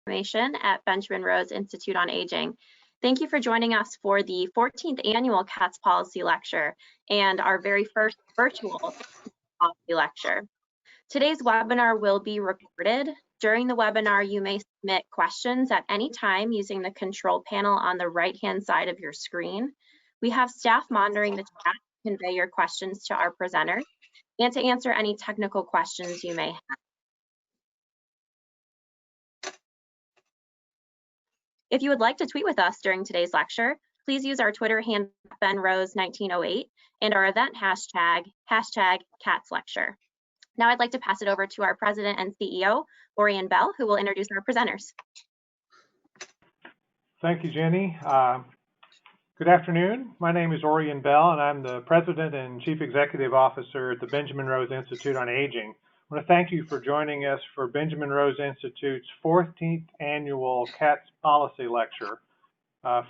Information at Benjamin Rose Institute on Aging. Thank you for joining us for the 14th Annual Katz Policy Lecture and our very first virtual policy lecture. Today's webinar will be recorded. During the webinar, you may submit questions at any time using the control panel on the right-hand side of your screen. We have staff monitoring the chat to convey your questions to our presenters and to answer any technical questions you may have. If you would like to tweet with us during today's lecture, please use our Twitter handle BenRose1908 and our event hashtag #KatzLecture. Now I'd like to pass it over to our President and CEO, Orion Bell, who will introduce our presenters. Thank you, Jenny. Good afternoon. My name is Orion Bell, and I'm the President and Chief Executive Officer at the Benjamin Rose Institute on Aging. I want to thank you for joining us for Benjamin Rose Institute's 14th Annual Katz Policy Lecture,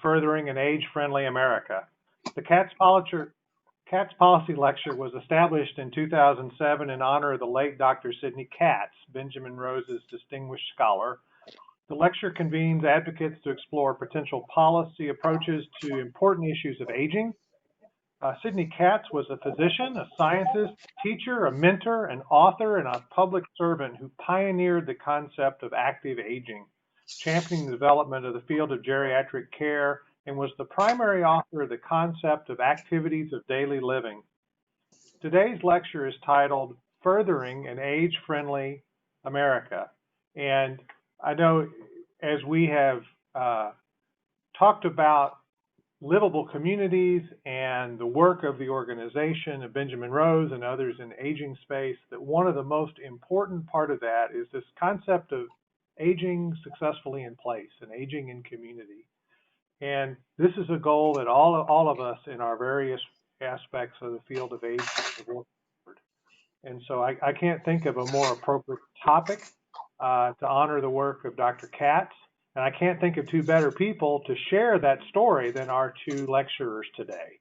Furthering an Age-Friendly America. The Katz Policy Lecture was established in 2007 in honor of the late Dr. Sidney Katz, Benjamin Rose's distinguished scholar. The lecture convenes advocates to explore potential policy approaches to important issues of aging. Sidney Katz was a physician, a scientist, teacher, a mentor, an author, and a public servant who pioneered the concept of active aging, championing the development of the field of geriatric care, and was the primary author of the concept of activities of daily living. Today's lecture is titled Furthering an Age-Friendly America. And I know as we have talked about livable communities and the work of the organization of Benjamin Rose and others in the aging space, that one of the most important part of that is this concept of aging successfully in place and aging in community. And this is a goal that all of us in our various aspects of the field of aging have worked toward. And so I can't think of a more appropriate topic to honor the work of Dr. Katz. And I can't think of two better people to share that story than our two lecturers today.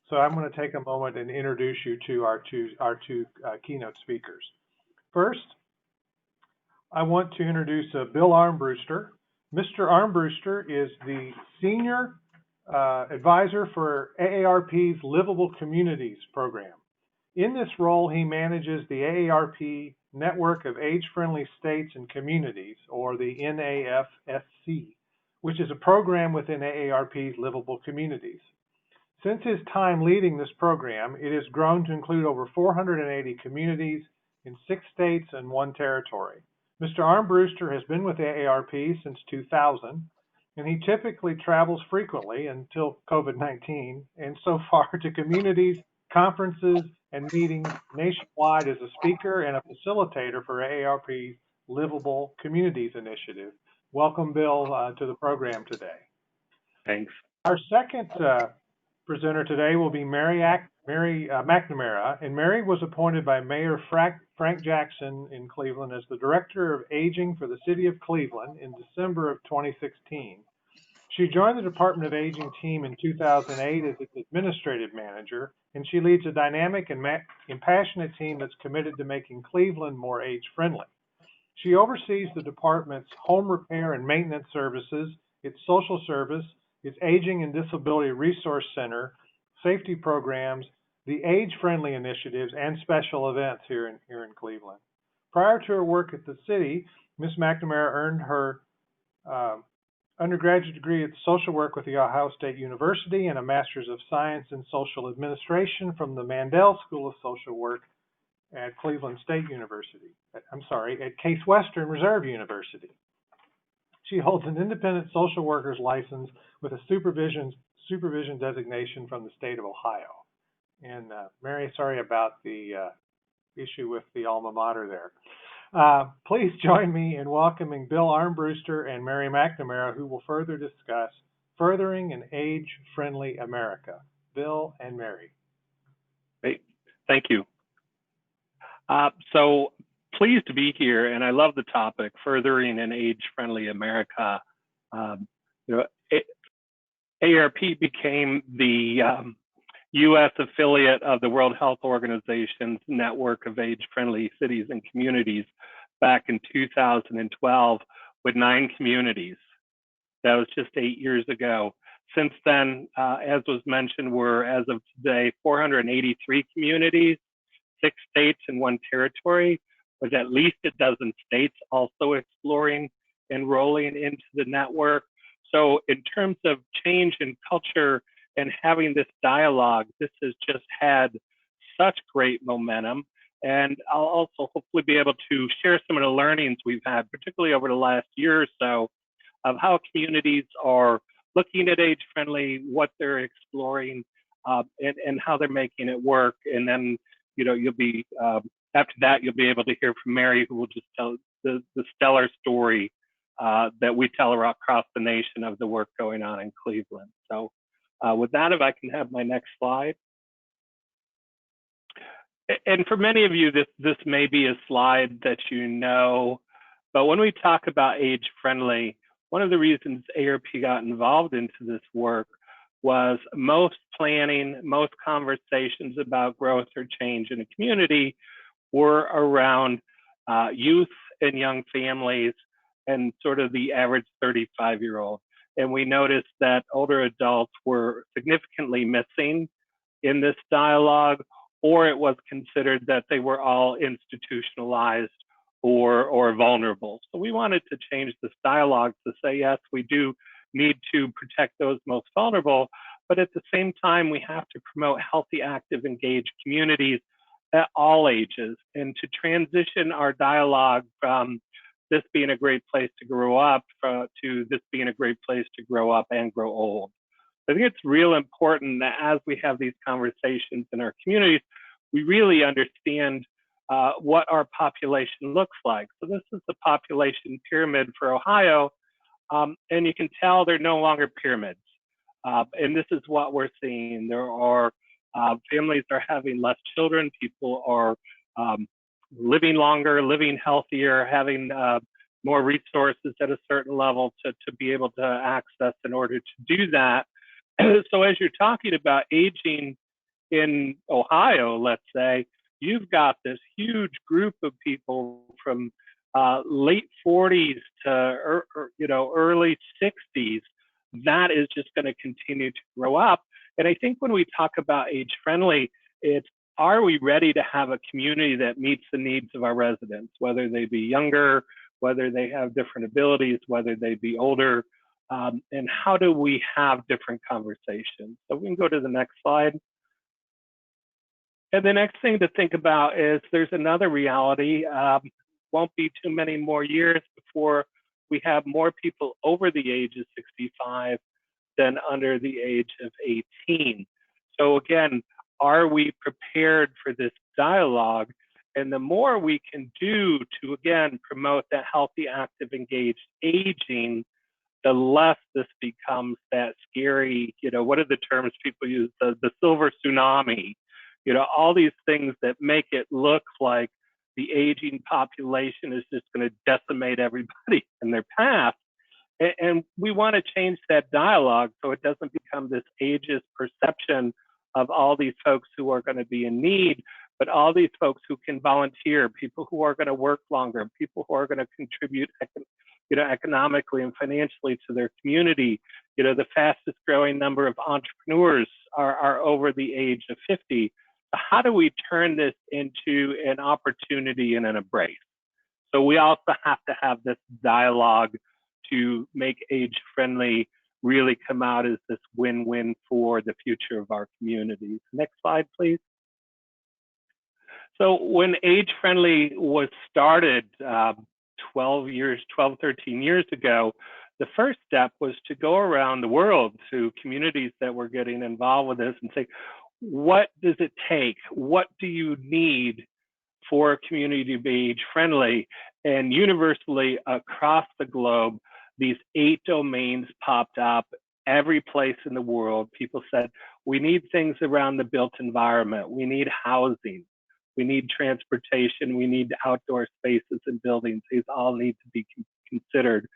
So I'm going to take a moment and introduce you to our two keynote speakers. First, I want to introduce Bill Armbruster. Mr. Armbruster is the Senior Advisor for AARP's Livable Communities program. In this role, he manages the AARP Network of Age-Friendly States and Communities, or the NAFSC, which is a program within AARP's Livable Communities. Since his time leading this program, it has grown to include over 480 communities in 6 states and 1 territory. Mr. Armbruster has been with AARP since 2000, and he typically travels frequently until COVID-19, and so far to communities, conferences, and meetings nationwide as a speaker and a facilitator for AARP's Livable Communities Initiative. Welcome, Bill, to the program today. Thanks. Our second presenter today will be Mary McNamara, and Mary was appointed by Mayor Frank Jackson in Cleveland as the Director of Aging for the City of Cleveland in December of 2016. She joined the Department of Aging team in 2008 as its administrative manager, and she leads a dynamic and passionate team that's committed to making Cleveland more age-friendly. She oversees the department's home repair and maintenance services, its social service, its Aging and Disability Resource Center, safety programs, the age-friendly initiatives, and special events here in Cleveland. Prior to her work at the city, Ms. McNamara earned her undergraduate degree in social work with the Ohio State University and a Master's of Science in Social Administration from the Mandel School of Social Work at Cleveland State University. At Case Western Reserve University. She holds an independent social worker's license with a supervision designation from the state of Ohio. And Mary, sorry about the issue with the alma mater there. Please join me in welcoming Bill Armbruster and Mary McNamara, who will further discuss Furthering an Age-Friendly America. Bill and Mary. Great. Thank you. So pleased to be here, and I love the topic, Furthering an Age-Friendly America. AARP became the U.S. affiliate of the World Health Organization's network of age-friendly cities and communities back in 2012, with 9 communities. That was just 8 years ago. Since then, as was mentioned, we're, as of today, 483 communities, 6 states and 1 territory, with at least a dozen states also exploring enrolling into the network. So in terms of change in culture and having this dialogue, this has just had such great momentum. And I'll also hopefully be able to share some of the learnings we've had, particularly over the last year or so, of how communities are looking at age-friendly, what they're exploring, and how they're making it work. And then, you'll be, after that, you'll be able to hear from Mary, who will just tell the stellar story that we tell across the nation of the work going on in Cleveland. So with that, if I can have my next slide. And for many of you, this may be a slide that you know, but when we talk about age-friendly, one of the reasons AARP got involved into this work was most planning, most conversations about growth or change in a community were around youth and young families and sort of the average 35-year-old. And we noticed that older adults were significantly missing in this dialogue, or it was considered that they were all institutionalized or vulnerable. So we wanted to change this dialogue to say, yes, we do need to protect those most vulnerable, but at the same time, we have to promote healthy, active, engaged communities at all ages, and to transition our dialogue from this being a great place to grow up to this being a great place to grow up and grow old. I think it's real important that as we have these conversations in our communities, we really understand what our population looks like. So this is the population pyramid for Ohio, and you can tell they're no longer pyramids. And this is what we're seeing. There are families are having less children, people are living longer, living healthier, having more resources at a certain level to be able to access in order to do that. So as you're talking about aging in Ohio, let's say, you've got this huge group of people from late 40s to early 60s. That is just going to continue to grow up. And I think when we talk about age-friendly, it's, are we ready to have a community that meets the needs of our residents, whether they be younger, whether they have different abilities, whether they be older, and how do we have different conversations? So we can go to the next slide. And the next thing to think about is there's another reality. Won't be too many more years before we have more people over the age of 65 than under the age of 18. So again, are we prepared for this dialogue? And the more we can do to, again, promote that healthy, active, engaged aging, the less this becomes that scary, what are the terms people use? The silver tsunami, all these things that make it look like the aging population is just going to decimate everybody in their path. And we want to change that dialogue so it doesn't become this ageist perception of all these folks who are going to be in need, but all these folks who can volunteer, people who are going to work longer, people who are going to contribute economically and financially to their community. The fastest growing number of entrepreneurs are over the age of 50. How do we turn this into an opportunity and an embrace? So we also have to have this dialogue to make age-friendly really come out as this win-win for the future of our communities. Next slide, please. So when age-friendly was started 13 years ago, the first step was to go around the world to communities that were getting involved with this and say, what does it take? What do you need for a community to be age-friendly? And universally across the globe, these 8 domains popped up. Every place in the world, people said, we need things around the built environment. We need housing. We need transportation. We need outdoor spaces and buildings. These all need to be considered.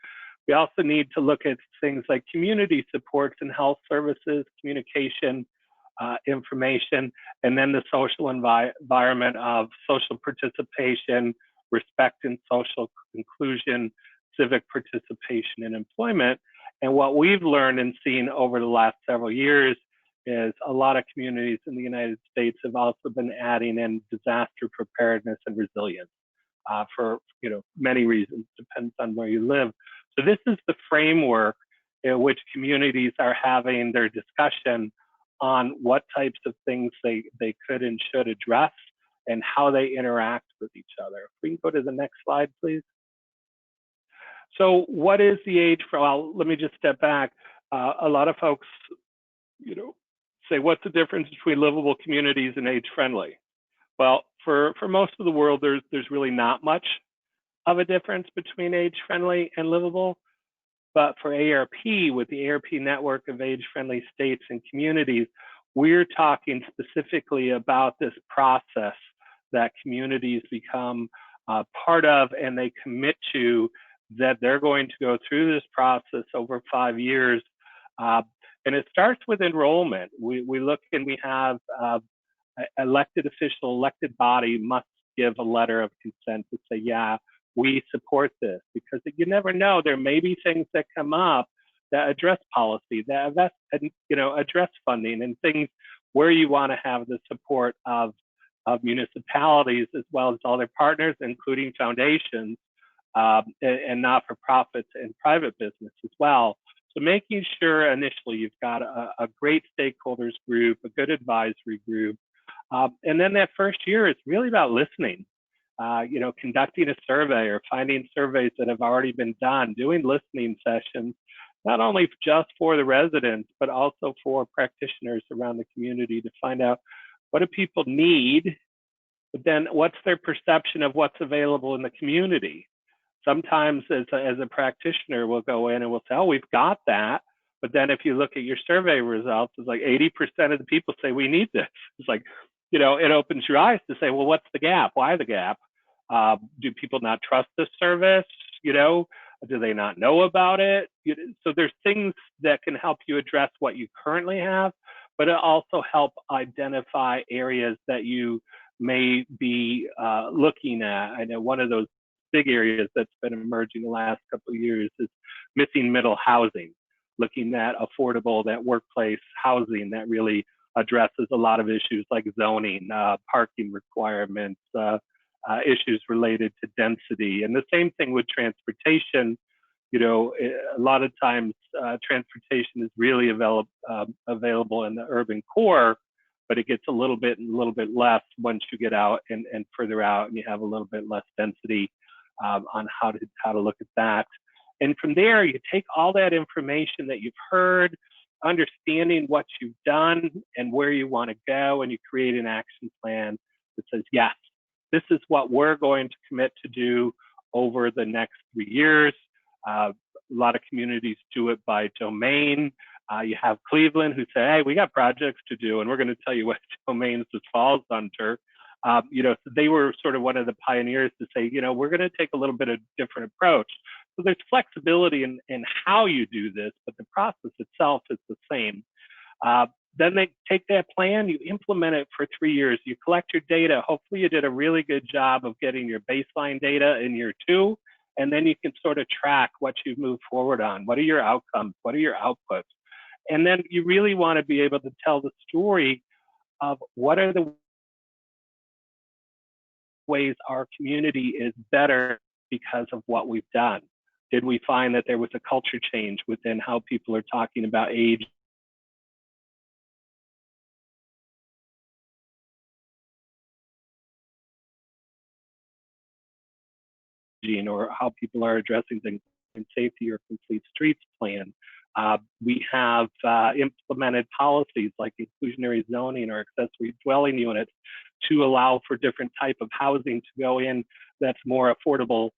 We also need to look at things like community supports and health services, communication, information, and then the social environment of social participation, respect and social inclusion, civic participation in employment. And what we've learned and seen over the last several years is a lot of communities in the United States have also been adding in disaster preparedness and resilience for many reasons, depends on where you live. So this is the framework in which communities are having their discussion on what types of things they could and should address and how they interact with each other. If we can go to the next slide, please. So what is the age for, well, let me just step back. A lot of folks, say, what's the difference between livable communities and age-friendly? Well, for most of the world, there's really not much of a difference between age-friendly and livable. But for AARP, with the AARP network of age-friendly states and communities, we're talking specifically about this process that communities become part of, and they commit to, that they're going to go through this process over 5 years. And it starts with enrollment. We look and we have elected official, elected body must give a letter of consent to say, yeah, we support this, because you never know, there may be things that come up that address policy, that address funding and things where you want to have the support of municipalities as well as all their partners, including foundations and not-for-profits and private business as well. So making sure initially you've got a great stakeholders group, a good advisory group, and then that first year is really about listening. Conducting a survey or finding surveys that have already been done, doing listening sessions, not only just for the residents, but also for practitioners around the community to find out what do people need, but then what's their perception of what's available in the community. Sometimes as a practitioner, we'll go in and we'll say, oh, we've got that. But then if you look at your survey results, it's like 80% of the people say we need this. It's like, it opens your eyes to say, well, what's the gap? Why the gap? Do people not trust this service? Do they not know about it? So there's things that can help you address what you currently have, but it also help identify areas that you may be looking at. I know one of those big areas that's been emerging the last couple of years is missing middle housing, looking at affordable, that workplace housing that really addresses a lot of issues like zoning, parking requirements, issues related to density. And the same thing with transportation. A lot of times transportation is really available in the urban core, but it gets a little bit less once you get out and further out, and you have a little bit less density on how to look at that. And from there, you take all that information that you've heard, understanding what you've done and where you want to go, and you create an action plan that says, yes, this is what we're going to commit to do over the next 3 years. A lot of communities do it by domain. You have Cleveland who say, hey, we got projects to do, and we're going to tell you what domains this falls under. So they were sort of one of the pioneers to say, we're going to take a little bit of different approach. So there's flexibility in how you do this, but the process itself is the same. Then they take that plan, you implement it for 3 years, you collect your data. Hopefully you did a really good job of getting your baseline data in year 2, and then you can sort of track what you've moved forward on. What are your outcomes? What are your outputs? And then you really want to be able to tell the story of what are the ways our community is better because of what we've done. Did we find that there was a culture change within how people are talking about age? Or how people are addressing things in safety or complete streets plan. We have implemented policies like inclusionary zoning or accessory dwelling units to allow for different type of housing to go in that's more affordable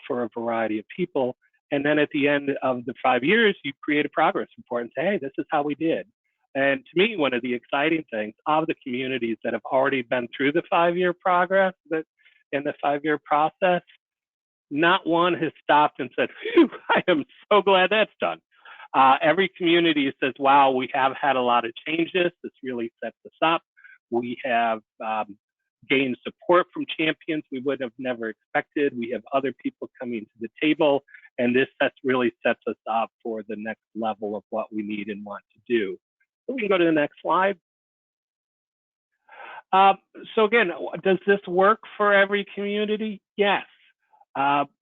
for a variety of people. And then at the end of the 5 years, you create a progress report and say, hey, this is how we did. And to me, one of the exciting things of the communities that have already been through the 5-year progress in the 5-year process, not one has stopped and said, phew, I am so glad that's done. Every community says, wow, we have had a lot of changes. This really sets us up. We have gained support from champions we would have never expected. We have other people coming to the table And this really sets us up for the next level of what we need and want to do. So we can go to the next slide. So again, does this work for every community? Yes.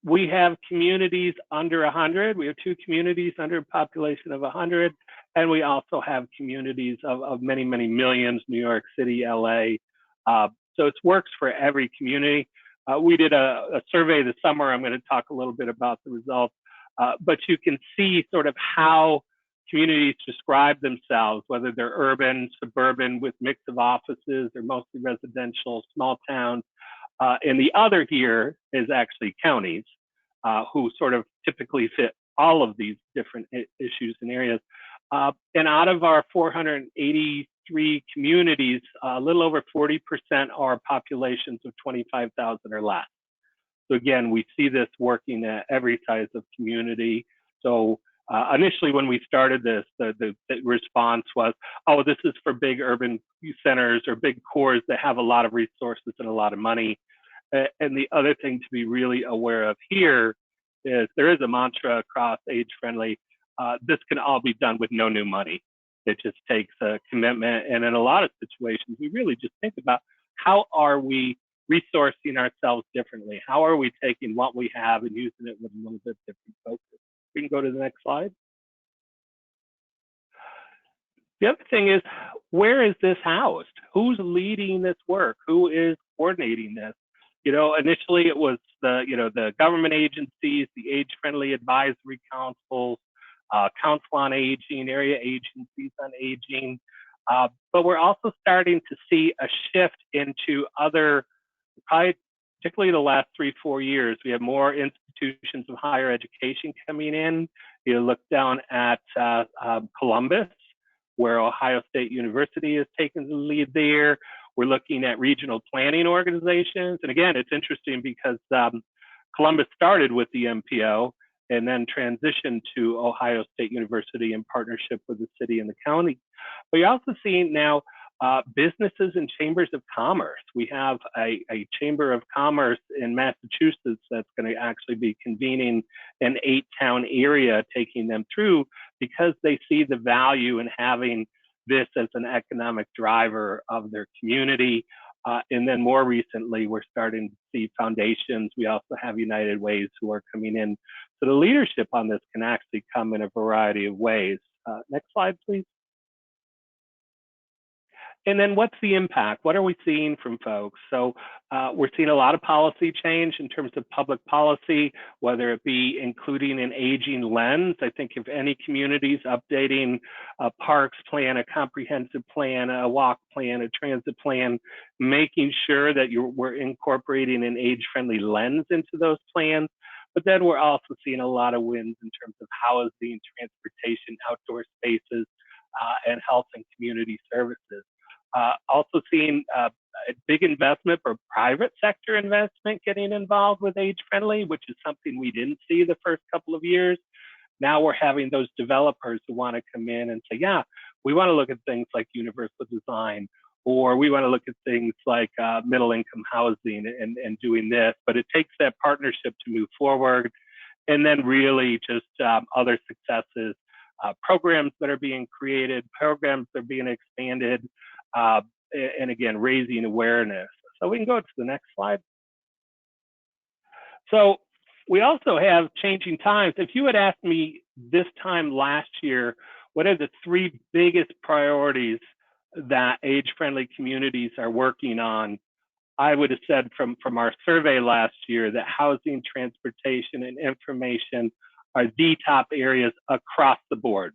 We have communities under 100. We have 2 communities under a population of 100. And we also have communities of many, many millions, New York City, LA. So it works for every community. We did a survey this summer. I'm going to talk a little bit about the results. But you can see sort of how communities describe themselves, whether they're urban, suburban, with mix of offices, or mostly residential, small towns. And the other here is actually counties, who sort of typically fit all of these different issues and areas. And out of our 483 communities, a little over 40% are populations of 25,000 or less. So again, we see this working at every size of community. So initially, when we started this, the response was, oh, this is for big urban centers or big cores that have a lot of resources and a lot of money. And the other thing to be really aware of here is there is a mantra across AgeFriendly. This can all be done with no new money. It just takes a commitment. And in a lot of situations, we really just think about how are we resourcing ourselves differently? How are we taking what we have and using it with a little bit different focus? We can go to the next slide. The other thing is, where is this housed? Who's leading this work? Who is coordinating this? You know, initially it was the government agencies, the age-friendly advisory councils, council on aging, area agencies on aging. But we're also starting to see a shift into other, particularly the last 3-4 years. We have more institutions of higher education coming in. You look down at Columbus, where Ohio State University has taken the lead there. We're looking at regional planning organizations. And again, it's interesting because Columbus started with the MPO and then transitioned to Ohio State University in partnership with the city and the county. But you're also seeing now businesses and chambers of commerce. We have a chamber of commerce in Massachusetts that's going to actually be convening an 8-town area, taking them through because they see the value in having this as an economic driver of their community. And then more recently, we're starting to see foundations. We also have United Ways who are coming in. So the leadership on this can actually come in a variety of ways. Next slide, please. And then what's the impact? What are we seeing from folks? So we're seeing a lot of policy change in terms of public policy, whether it be including an aging lens. I think if any community's updating a parks plan, a comprehensive plan, a walk plan, a transit plan, making sure that we're incorporating an age-friendly lens into those plans. But then we're also seeing a lot of wins in terms of housing, transportation, outdoor spaces, and health and community services. Also seeing a big investment for private sector investment getting involved with age-friendly, which is something we didn't see the first couple of years. Now we're having those developers who want to come in and say, yeah, we want to look at things like universal design, or we want to look at things like middle-income housing and doing this. But it takes that partnership to move forward. And then really just other successes, programs that are being created, programs that are being expanded, and again, raising awareness. So we can go to the next slide. So we also have changing times. If you had asked me this time last year, what are the 3 biggest priorities that age-friendly communities are working on, I would have said from our survey last year that housing, transportation, and information are the top areas across the board.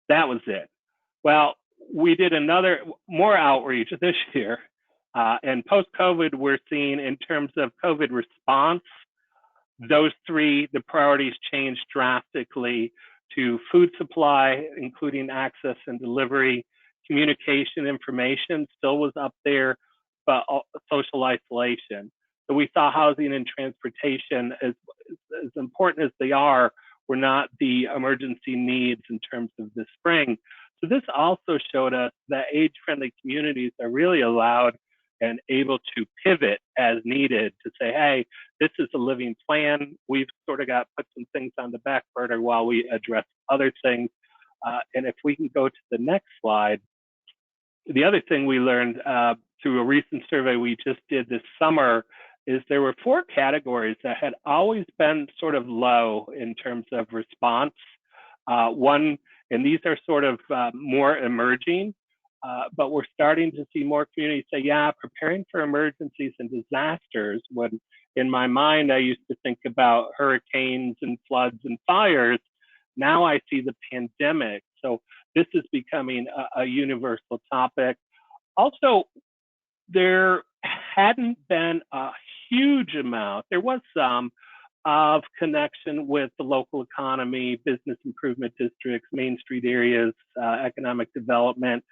That was it. Well, we did more outreach this year. And post-COVID, we're seeing in terms of COVID response, those 3, the priorities changed drastically to food supply, including access and delivery, communication information still was up there, but social isolation. So we saw housing and transportation, as important as they are, were not the emergency needs in terms of the spring. So this also showed us that age-friendly communities are really allowed and able to pivot as needed to say, hey, this is a living plan. We've sort of got put some things on the back burner while we address other things. And if we can go to the next slide, the other thing we learned through a recent survey we just did this summer is there were 4 categories that had always been sort of low in terms of response. One, and these are sort of more emerging, but we're starting to see more communities say, yeah, preparing for emergencies and disasters, when in my mind, I used to think about hurricanes and floods and fires. Now I see the pandemic. So this is becoming a universal topic. Also, there hadn't been a huge amount. There was some of connection with the local economy, business improvement districts, Main Street areas, economic development.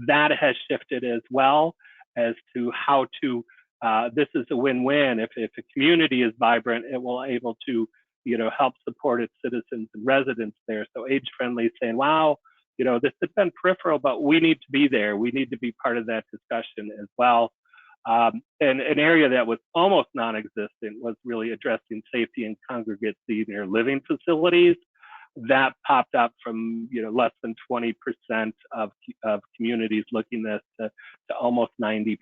That has shifted as well as to how to, this is a win-win. If a community is vibrant, it will able to, help support its citizens and residents there. So AgeFriendly is saying, wow, this has been peripheral, but we need to be there. We need to be part of that discussion as well. And an area that was almost non-existent was really addressing safety in congregate senior living facilities. That popped up from less than 20% of communities looking at this to almost 90%.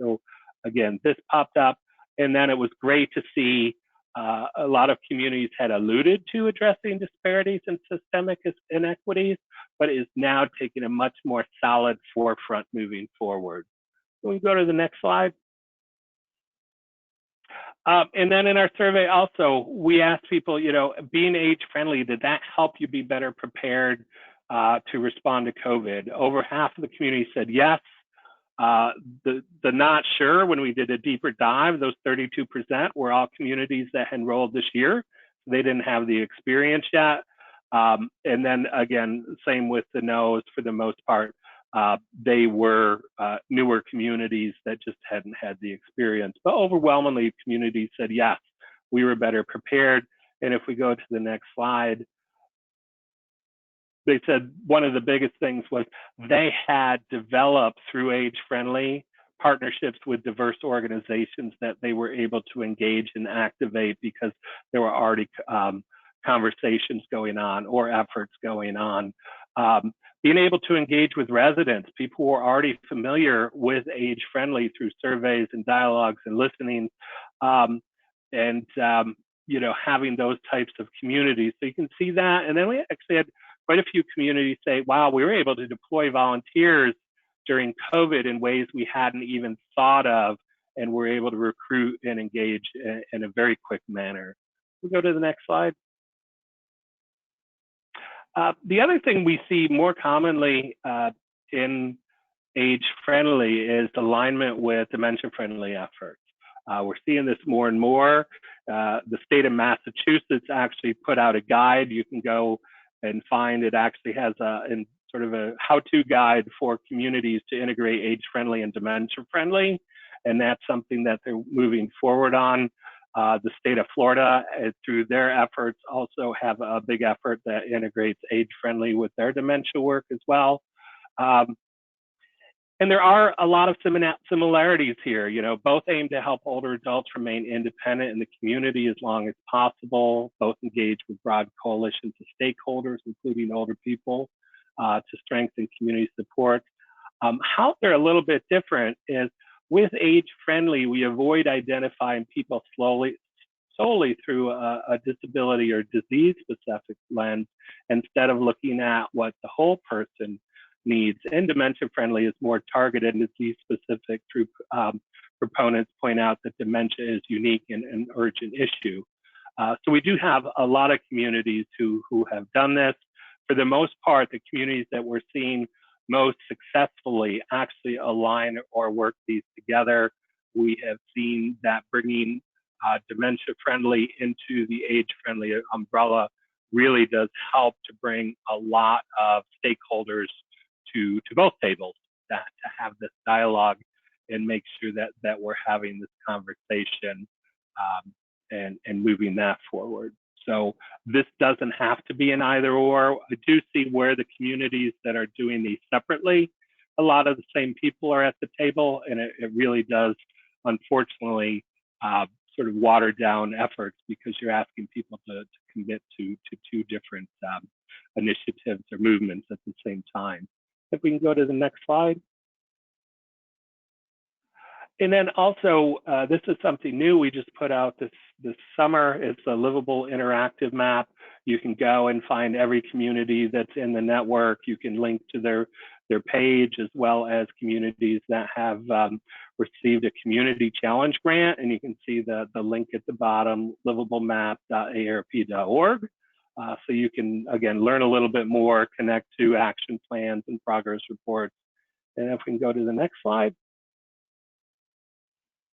So again, this popped up, and then it was great to see a lot of communities had alluded to addressing disparities and systemic inequities, but is now taking a much more solid forefront moving forward. Can we go to the next slide? And then in our survey also, we asked people, being age-friendly, did that help you be better prepared to respond to COVID? Over half of the community said yes. The not sure, when we did a deeper dive, those 32% were all communities that had enrolled this year. They didn't have the experience yet. And then again, same with the no's for the most part. They were newer communities that just hadn't had the experience. But overwhelmingly, communities said, yes, we were better prepared. And if we go to the next slide, they said one of the biggest things was they had developed through AgeFriendly partnerships with diverse organizations that they were able to engage and activate because there were already conversations going on or efforts going on. Being able to engage with residents, people who are already familiar with AgeFriendly through surveys and dialogues and listening, and having those types of communities. So you can see that. And then we actually had quite a few communities say, wow, we were able to deploy volunteers during COVID in ways we hadn't even thought of, and we're able to recruit and engage in a very quick manner. We'll go to the next slide. The other thing we see more commonly in AgeFriendly is alignment with dementia-friendly efforts. We're seeing this more and more. The state of Massachusetts actually put out a guide. You can go and find it actually has sort of a how-to guide for communities to integrate age-friendly and dementia-friendly, and that's something that they're moving forward on. The state of Florida, through their efforts, also have a big effort that integrates age-friendly with their dementia work as well. And there are a lot of similarities here. Both aim to help older adults remain independent in the community as long as possible. Both engage with broad coalitions of stakeholders, including older people, to strengthen community support. How they're a little bit different is with AgeFriendly, we avoid identifying people solely through a disability or disease-specific lens instead of looking at what the whole person needs. And dementia-friendly is more targeted and disease-specific through proponents point out that dementia is unique and an urgent issue. So we do have a lot of communities who have done this. For the most part, the communities that we're seeing most successfully actually align or work these together. We have seen that bringing dementia-friendly into the age-friendly umbrella really does help to bring a lot of stakeholders to both tables to have this dialogue and make sure that we're having this conversation and moving that forward. So this doesn't have to be an either or. I do see where the communities that are doing these separately a lot of the same people are at the table, and it really does, unfortunately, sort of water down efforts because you're asking people to commit to two different initiatives or movements at the same time. If we can go to the next slide. And then also, this is something new we just put out this summer. It's a livable interactive map. You can go and find every community that's in the network. You can link to their page, as well as communities that have received a community challenge grant. And you can see the link at the bottom, livablемap.aarp.org. So you can, again, learn a little bit more, connect to action plans and progress reports. And if we can go to the next slide.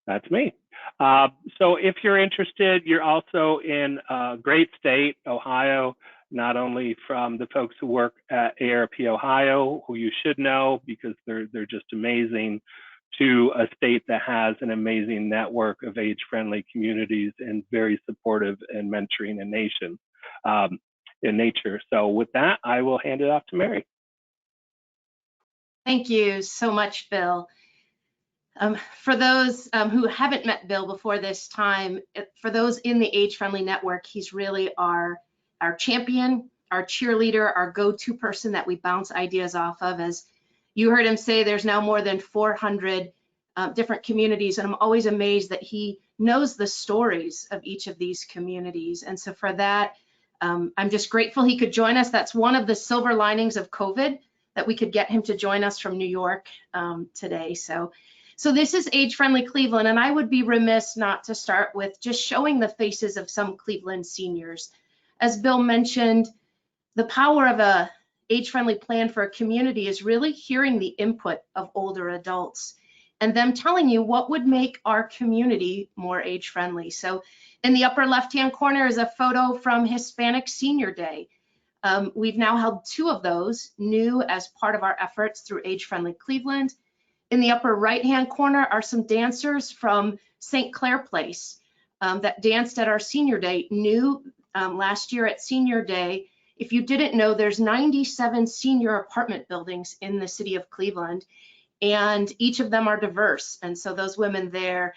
That's me. So if you're interested, you're also in a great state, Ohio, not only from the folks who work at AARP Ohio, who you should know because they're just amazing, to a state that has an amazing network of age-friendly communities and very supportive and mentoring in nature. So with that, I will hand it off to Mary. Thank you so much, Bill. For those who haven't met Bill before this time, for those in the Age-Friendly Network, he's really our champion, our cheerleader, our go-to person that we bounce ideas off of. As you heard him say, there's now more than 400 different communities, and I'm always amazed that he knows the stories of each of these communities. And so for that, I'm just grateful he could join us. That's one of the silver linings of COVID, that we could get him to join us from New York today. So this is Age-Friendly Cleveland, and I would be remiss not to start with just showing the faces of some Cleveland seniors. As Bill mentioned, the power of a age-friendly plan for a community is really hearing the input of older adults and them telling you what would make our community more age-friendly. So in the upper left-hand corner is a photo from Hispanic Senior Day. We've now held 2 of those, new as part of our efforts through Age-Friendly Cleveland. In the upper right-hand corner are some dancers from St. Clair Place that danced at our Senior Day, new last year at Senior Day. If you didn't know, there's 97 senior apartment buildings in the city of Cleveland, and each of them are diverse. And so those women there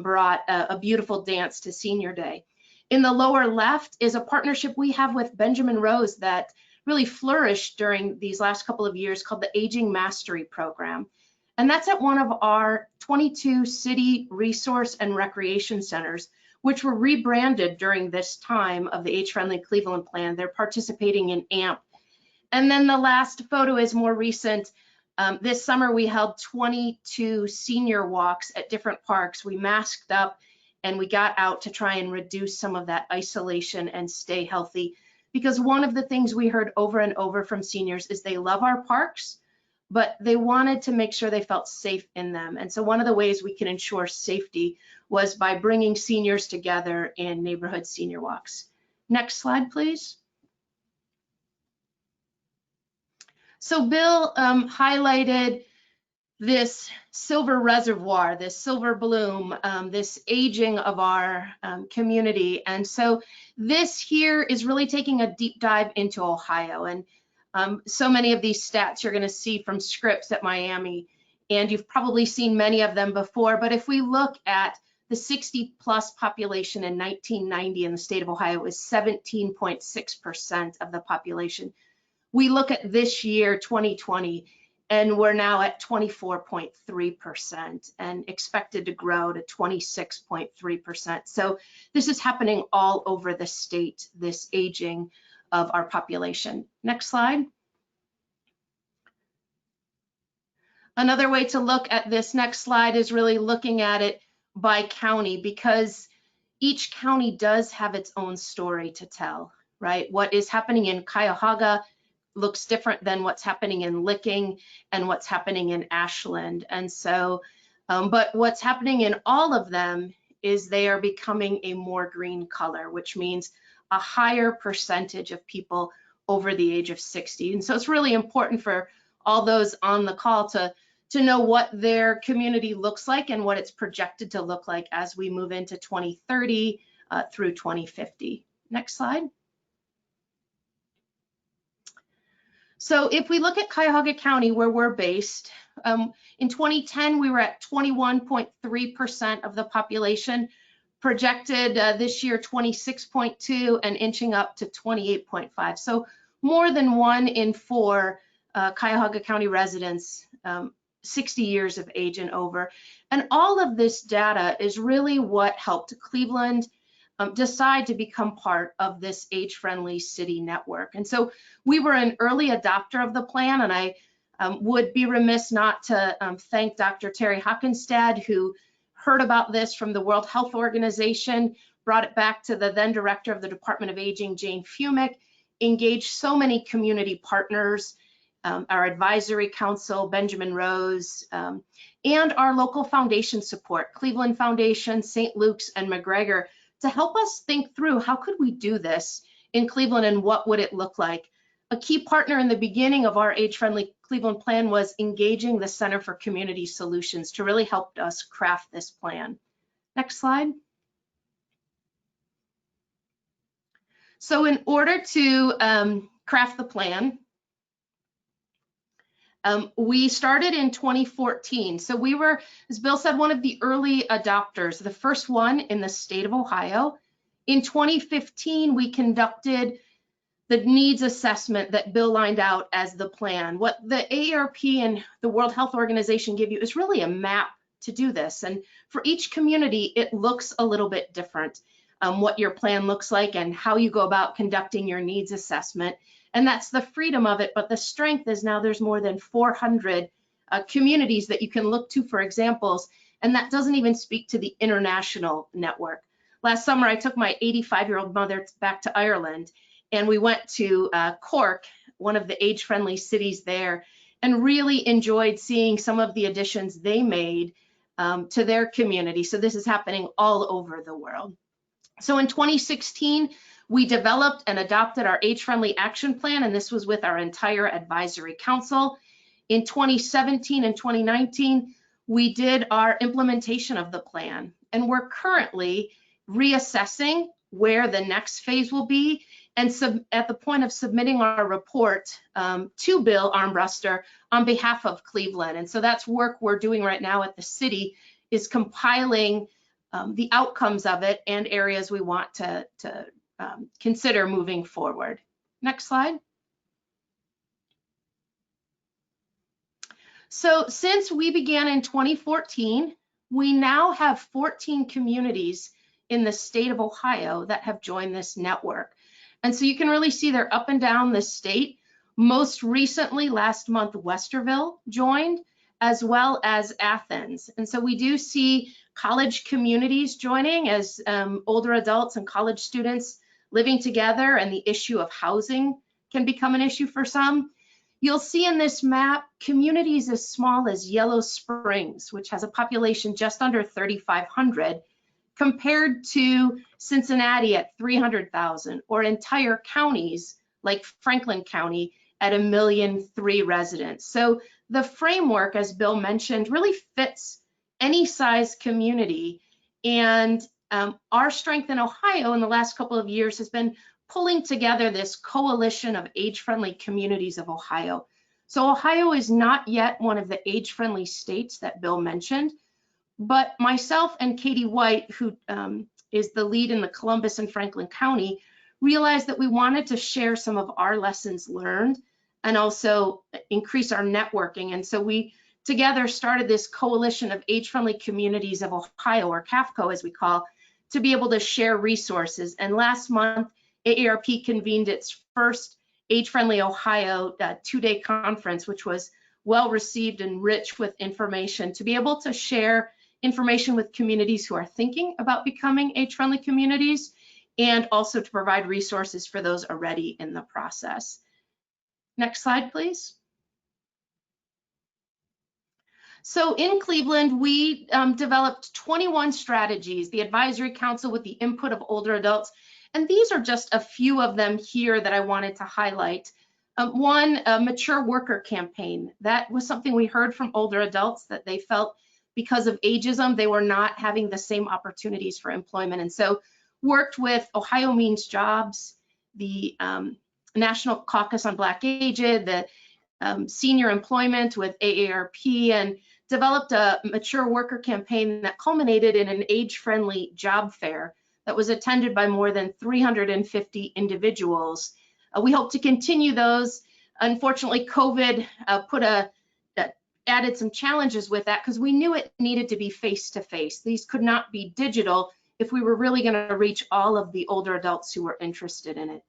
brought a beautiful dance to Senior Day. In the lower left is a partnership we have with Benjamin Rose that really flourished during these last couple of years, called the Aging Mastery Program. And that's at one of our 22 city resource and recreation centers, which were rebranded during this time of the Age-Friendly Cleveland Plan. They're participating in AMP. And then the last photo is more recent. This summer, we held 22 senior walks at different parks. We masked up and we got out to try and reduce some of that isolation and stay healthy. Because one of the things we heard over and over from seniors is they love our parks, but they wanted to make sure they felt safe in them. And so one of the ways we can ensure safety was by bringing seniors together in neighborhood senior walks. Next slide, please. So Bill highlighted this silver reservoir, this silver bloom, this aging of our community. And so this here is really taking a deep dive into Ohio. And so many of these stats you're going to see from Scripps at Miami, and you've probably seen many of them before. But if we look at the 60-plus population in 1990 in the state of Ohio, it was 17.6% of the population. We look at this year, 2020, and we're now at 24.3% and expected to grow to 26.3%. So this is happening all over the state, this aging of our population. Next slide. Another way to look at this next slide is really looking at it by county, because each county does have its own story to tell, right? What is happening in Cuyahoga looks different than what's happening in Licking and what's happening in Ashland. And so, but what's happening in all of them is they are becoming a more green color, which means a higher percentage of people over the age of 60. And so it's really important for all those on the call to know what their community looks like and what it's projected to look like as we move into 2030 through 2050. Next slide. So if we look at Cuyahoga County, where we're based, In 2010, we were at 21.3% of the population, projected this year 26.2 and inching up to 28.5. So more than 1 in 4 Cuyahoga County residents 60 years of age and over. And all of this data is really what helped Cleveland decide to become part of this age-friendly city network. And so we were an early adopter of the plan, and I would be remiss not to thank Dr. Terry Hockenstad, who heard about this from the World Health Organization, brought it back to the then director of the Department of Aging, Jane Fumick, engaged so many community partners, our advisory council, Benjamin Rose, and our local foundation support, Cleveland Foundation, St. Luke's, and McGregor, to help us think through how could we do this in Cleveland and what would it look like. A key partner in the beginning of our Age-Friendly Cleveland plan was engaging the Center for Community Solutions to really help us craft this plan. Next slide. So in order to craft the plan, we started in 2014. So we were, as Bill said, one of the early adopters, the first one in the state of Ohio. In 2015, we conducted the needs assessment that Bill lined out as the plan. What the AARP and the World Health Organization give you is really a map to do this. And for each community, it looks a little bit different, what your plan looks like and how you go about conducting your needs assessment. And that's the freedom of it, but the strength is now there's more than 400 communities that you can look to for examples, and that doesn't even speak to the international network. Last summer, I took my 85-year-old mother back to Ireland, and we went to Cork, one of the age-friendly cities there, and really enjoyed seeing some of the additions they made to their community. So this is happening all over the world. So in 2016, we developed and adopted our age-friendly action plan, and this was with our entire advisory council. In 2017 and 2019, we did our implementation of the plan, and we're currently reassessing where the next phase will be, and at the point of submitting our report to Bill Armbruster on behalf of Cleveland. And so that's work we're doing right now at the city, is compiling the outcomes of it and areas we want to consider moving forward. Next slide. So since we began in 2014, we now have 14 communities in the state of Ohio that have joined this network. And so you can really see they're up and down the state. Most recently, last month, Westerville joined, as well as Athens. And so we do see college communities joining as older adults and college students living together, and the issue of housing can become an issue for some. You'll see in this map communities as small as Yellow Springs, which has a population just under 3,500, compared to Cincinnati at 300,000, or entire counties like Franklin County at 1.3 million residents. So the framework, as Bill mentioned, really fits any size community. And our strength in Ohio in the last couple of years has been pulling together this coalition of age-friendly communities of Ohio. So Ohio is not yet one of the age-friendly states that Bill mentioned, but myself and Katie White, who is the lead in the Columbus and Franklin County, realized that we wanted to share some of our lessons learned and also increase our networking. And so we together started this coalition of age-friendly communities of Ohio, or CAFCO as we call, to be able to share resources. And last month, AARP convened its first Age-Friendly Ohio 2-day conference, which was well received and rich with information, to be able to share information with communities who are thinking about becoming age-friendly communities, and also to provide resources for those already in the process. Next slide, please. So in Cleveland, we developed 21 strategies, the advisory council with the input of older adults. And these are just a few of them here that I wanted to highlight. One, a mature worker campaign. That was something we heard from older adults, that they felt because of ageism, they were not having the same opportunities for employment. And so worked with Ohio Means Jobs, the National Caucus on Black Aged, the senior employment with AARP and developed a mature worker campaign that culminated in an age-friendly job fair that was attended by more than 350 individuals. We hope to continue those. Unfortunately, COVID added some challenges with that because we knew it needed to be face-to-face. These could not be digital if we were really going to reach all of the older adults who were interested in it.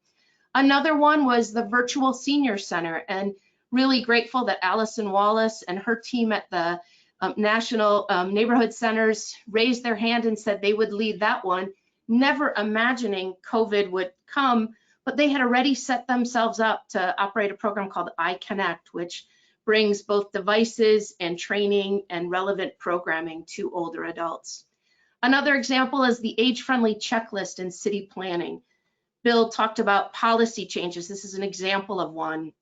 Another one was the Virtual Senior Center, and really grateful that Allison Wallace and her team at the National Neighborhood Centers raised their hand and said they would lead that one, never imagining COVID would come, but they had already set themselves up to operate a program called iConnect, which brings both devices and training and relevant programming to older adults. Another example is the age-friendly checklist in city planning. Bill talked about policy changes. This is an example of one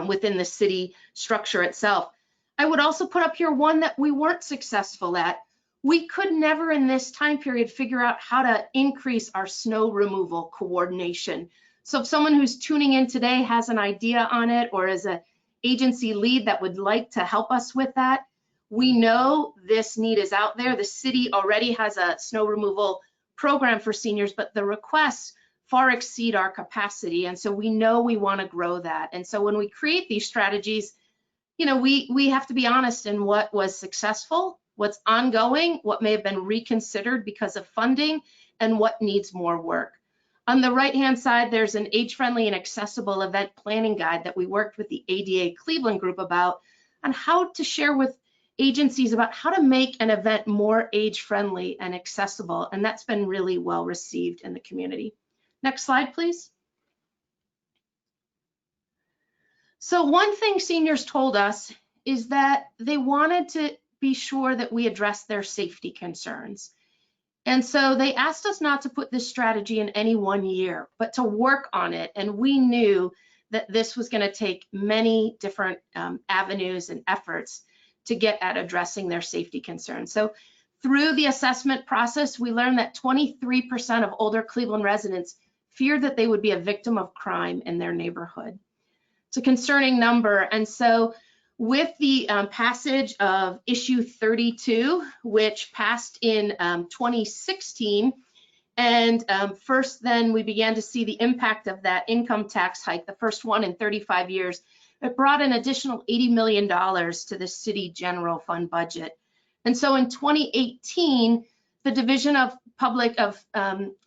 within the city structure itself. I would also put up here one that we weren't successful at. We could never in this time period figure out how to increase our snow removal coordination. So if someone who's tuning in today has an idea on it or is an agency lead that would like to help us with that, we know this need is out there. The city already has a snow removal program for seniors, but the requests far exceed our capacity. And so we know we want to grow that. And so when we create these strategies, you know, we have to be honest in what was successful, what's ongoing, what may have been reconsidered because of funding, and what needs more work. On the right-hand side, there's an age-friendly and accessible event planning guide that we worked with the ADA Cleveland group about on how to share with agencies about how to make an event more age-friendly and accessible. And that's been really well received in the community. Next slide, please. So one thing seniors told us is that they wanted to be sure that we address their safety concerns. And so they asked us not to put this strategy in any one year, but to work on it. And we knew that this was going to take many different avenues and efforts to get at addressing their safety concerns. So through the assessment process, we learned that 23% of older Cleveland residents feared that they would be a victim of crime in their neighborhood. It's a concerning number. And so with the passage of issue 32, which passed in 2016, and first then we began to see the impact of that income tax hike, the first one in 35 years, it brought an additional $80 million to the city general fund budget. And so in 2018, the Division of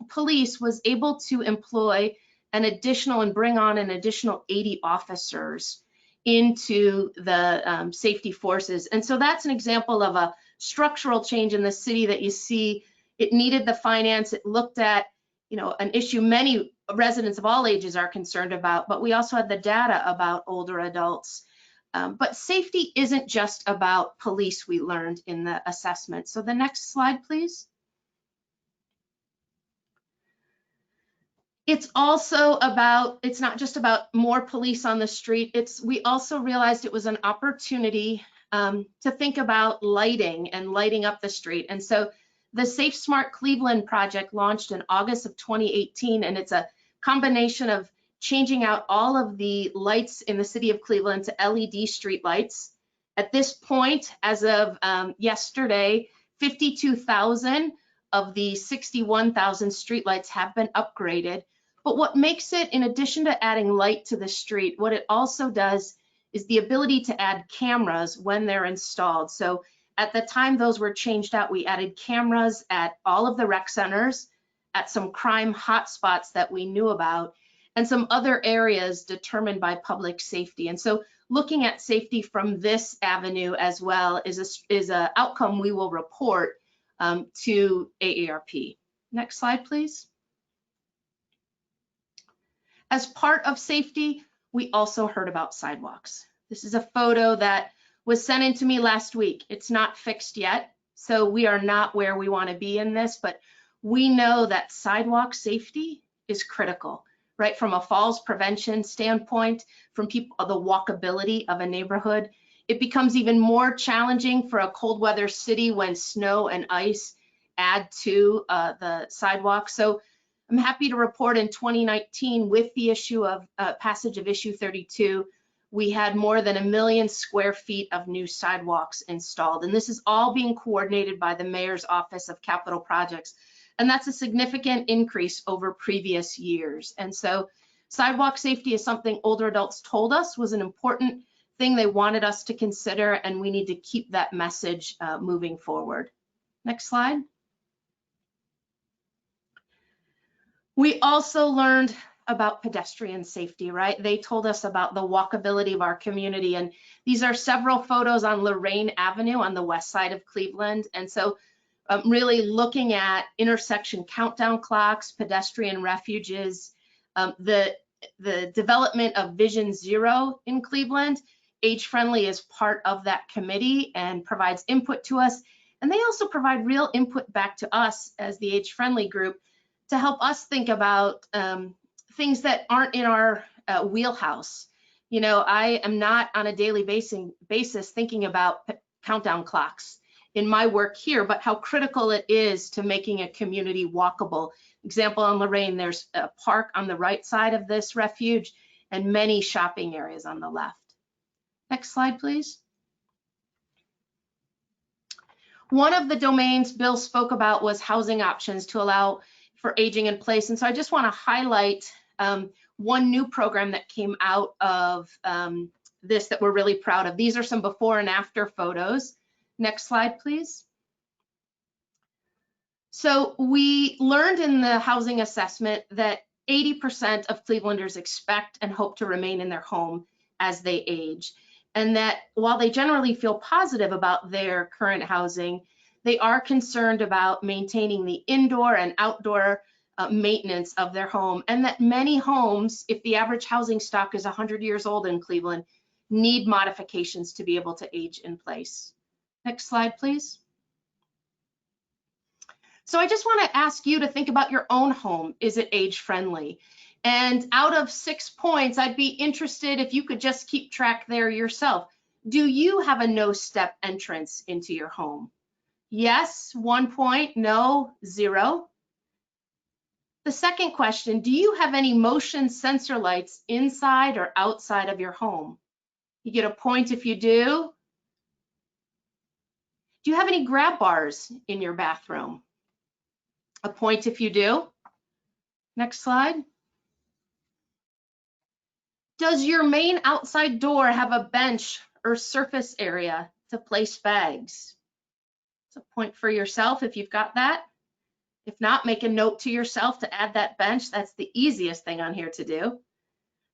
Police was able to employ an additional and bring on an additional 80 officers into the safety forces. And so that's an example of a structural change in the city that you see. It needed the finance. It looked at, you know, an issue many residents of all ages are concerned about, but we also had the data about older adults. But safety isn't just about police, we learned in the assessment. So the next slide, please. It's also about, it's not just about more police on the street. We also realized it was an opportunity to think about lighting and lighting up the street. And so the Safe Smart Cleveland project launched in August of 2018, and it's a combination of changing out all of the lights in the city of Cleveland to LED street lights. At this point, as of yesterday, 52,000 of the 61,000 street lights have been upgraded. But what makes it, in addition to adding light to the street, what it also does is the ability to add cameras when they're installed. So at the time those were changed out, we added cameras at all of the rec centers, at some crime hotspots that we knew about, and some other areas determined by public safety. And so looking at safety from this avenue as well is an outcome we will report to AARP. Next slide, please. As part of safety, we also heard about sidewalks. This is a photo that was sent in to me last week. It's not fixed yet, so we are not where we want to be in this, but we know that sidewalk safety is critical, right? From a falls prevention standpoint, from people, the walkability of a neighborhood, it becomes even more challenging for a cold weather city when snow and ice add to the sidewalk. So I'm happy to report in 2019, with the issue of passage of issue 32, we had more than 1 million square feet of new sidewalks installed. And this is all being coordinated by the Mayor's Office of Capital Projects. And that's a significant increase over previous years. And so sidewalk safety is something older adults told us was an important thing they wanted us to consider, and we need to keep that message moving forward. Next slide. We also learned about pedestrian safety, right? They told us about the walkability of our community, and these are several photos on Lorraine Avenue on the west side of Cleveland. And so really looking at intersection countdown clocks, pedestrian refuges, the development of Vision Zero in Cleveland. AgeFriendly is part of that committee and provides input to us. And they also provide real input back to us as the AgeFriendly group to help us think about things that aren't in our wheelhouse. You know, I am not on a daily basis thinking about countdown clocks in my work here, but how critical it is to making a community walkable. Example on Lorraine, there's a park on the right side of this refuge and many shopping areas on the left. Next slide, please. One of the domains Bill spoke about was housing options to allow for aging in place. And so I just want to highlight one new program that came out of this that we're really proud of. These are some before and after photos. Next slide, please. So we learned in the housing assessment that 80% of Clevelanders expect and hope to remain in their home as they age. And that while they generally feel positive about their current housing, they are concerned about maintaining the indoor and outdoor maintenance of their home, and that many homes, if the average housing stock is 100 years old in Cleveland, need modifications to be able to age in place. Next slide, please. So I just want to ask you to think about your own home. Is it age friendly? And out of 6 points, I'd be interested if you could just keep track there yourself. Do you have a no-step entrance into your home? Yes, 1 point, no, 0. The second question, do you have any motion sensor lights inside or outside of your home? You get a point if you do. Do you have any grab bars in your bathroom? A point if you do. Next slide. Does your main outside door have a bench or surface area to place bags? It's a point for yourself if you've got that. If not, make a note to yourself to add that bench. That's the easiest thing on here to do.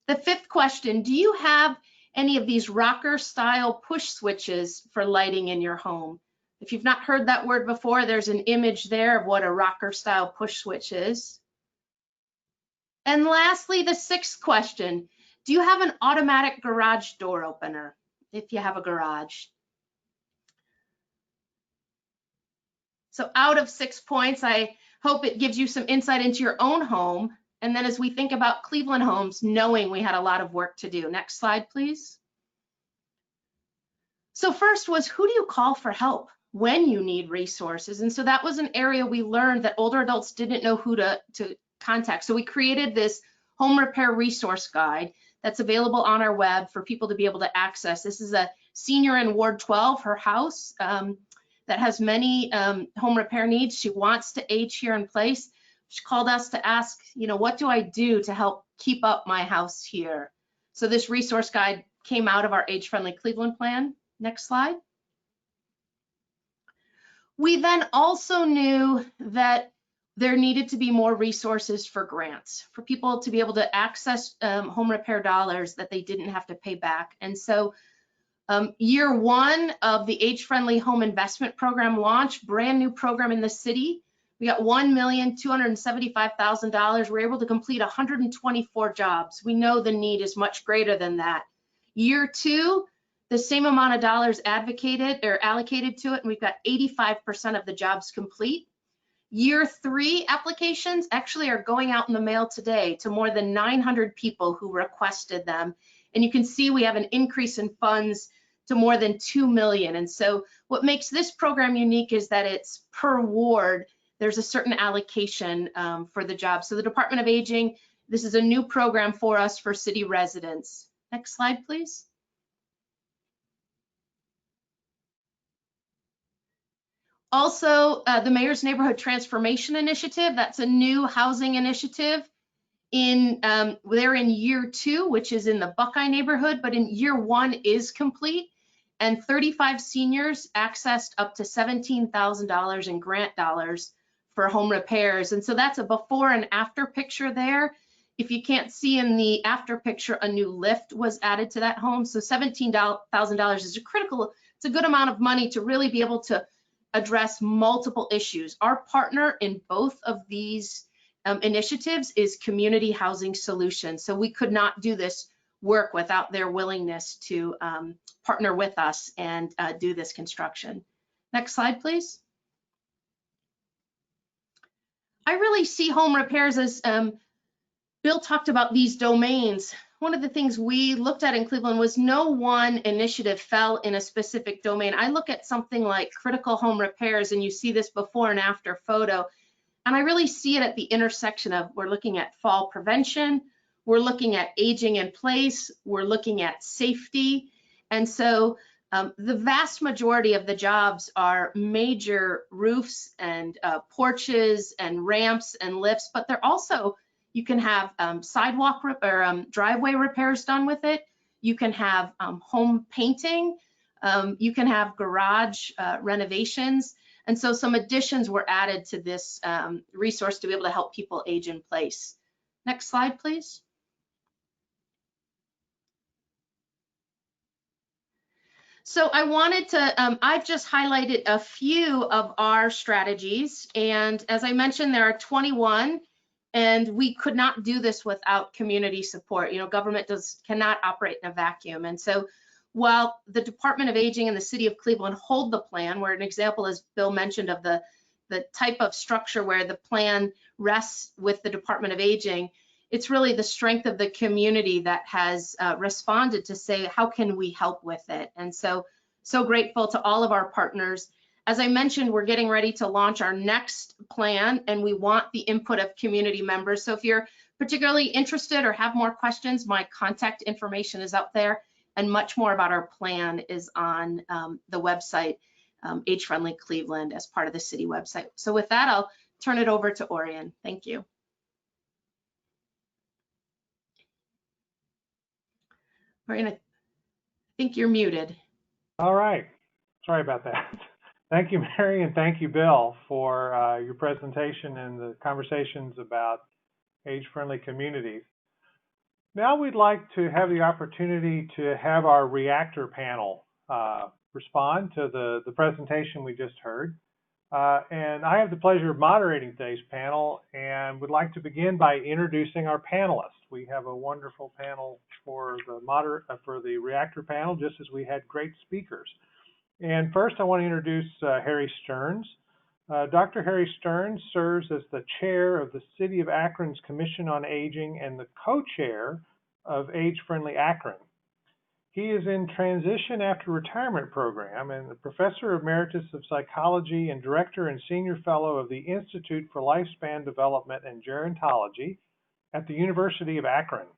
The fifth question, do you have any of these rocker style push switches for lighting in your home? If you've not heard that word before, there's an image there of what a rocker style push switch is. And lastly, the sixth question, do you have an automatic garage door opener if you have a garage? So out of 6 points, I hope it gives you some insight into your own home. And then as we think about Cleveland homes, knowing we had a lot of work to do. Next slide, please. So first was, who do you call for help when you need resources? And so that was an area we learned that older adults didn't know who to contact. So we created this home repair resource guide that's available on our web for people to be able to access. This is a senior in Ward 12, her house, that has many home repair needs. She wants to age here in place. She called us to ask, you know, what do I do to help keep up my house here? So this resource guide came out of our Age-Friendly Cleveland plan. Next slide. We then also knew that there needed to be more resources for grants, for people to be able to access home repair dollars that they didn't have to pay back. And so year one of the Age-Friendly Home Investment Program launch, brand new program in the city. We got $1,275,000. We're able to complete 124 jobs. We know the need is much greater than that. Year two, the same amount of dollars allocated to it, and we've got 85% of the jobs complete. Year three applications actually are going out in the mail today to more than 900 people who requested them. And you can see we have an increase in funds to more than 2 million. And so what makes this program unique is that it's per ward. There's a certain allocation for the job. So the Department of Aging, this is a new program for us for city residents. Next slide, please. Also, the Mayor's Neighborhood Transformation Initiative, that's a new housing initiative. They're in year 2, which is in the Buckeye neighborhood, but in year 1 is complete, and 35 seniors accessed up to $17,000 in grant dollars for home repairs. And so that's a before and after picture there. If you can't see in the after picture, a new lift was added to that home. So $17,000 is it's a good amount of money to really be able to address multiple issues. Our partner in both of these initiatives is Community Housing Solutions. So we could not do this work without their willingness to partner with us and do this construction. Next slide, please. I really see home repairs as, Bill talked about these domains. One of the things we looked at in Cleveland was no one initiative fell in a specific domain. I look at something like critical home repairs, and you see this before and after photo. And I really see it at the intersection of, we're looking at fall prevention, we're looking at aging in place, we're looking at safety. And so the vast majority of the jobs are major roofs and porches and ramps and lifts, but they're also, you can have sidewalk or driveway repairs done with it. You can have home painting. You can have garage renovations. And so some additions were added to this resource to be able to help people age in place. Next slide, please. So I wanted to, I've just highlighted a few of our strategies. And as I mentioned, there are 21, and we could not do this without community support. You know, government cannot operate in a vacuum. And so while the Department of Aging and the City of Cleveland hold the plan, where an example, as Bill mentioned, of the type of structure where the plan rests with the Department of Aging, it's really the strength of the community that has responded to say, how can we help with it? And so grateful to all of our partners. As I mentioned, we're getting ready to launch our next plan, and we want the input of community members. So if you're particularly interested or have more questions, my contact information is out there, and much more about our plan is on the website, AgeFriendly Cleveland, as part of the city website. So with that, I'll turn it over to Orion. Thank you. Orion, I think you're muted. All right. Sorry about that. Thank you, Mary, and thank you, Bill, for your presentation and the conversations about age-friendly communities. Now we'd like to have the opportunity to have our reactor panel respond to the presentation we just heard. And I have the pleasure of moderating today's panel and would like to begin by introducing our panelists. We have a wonderful panel for the reactor panel, just as we had great speakers. And first, I want to introduce Harry Stearns. Dr. Harry Stearns serves as the chair of the City of Akron's Commission on Aging and the co-chair of Age-Friendly Akron. He is in transition after retirement program and the professor emeritus of psychology and director and senior fellow of the Institute for Lifespan Development and Gerontology at the University of Akron.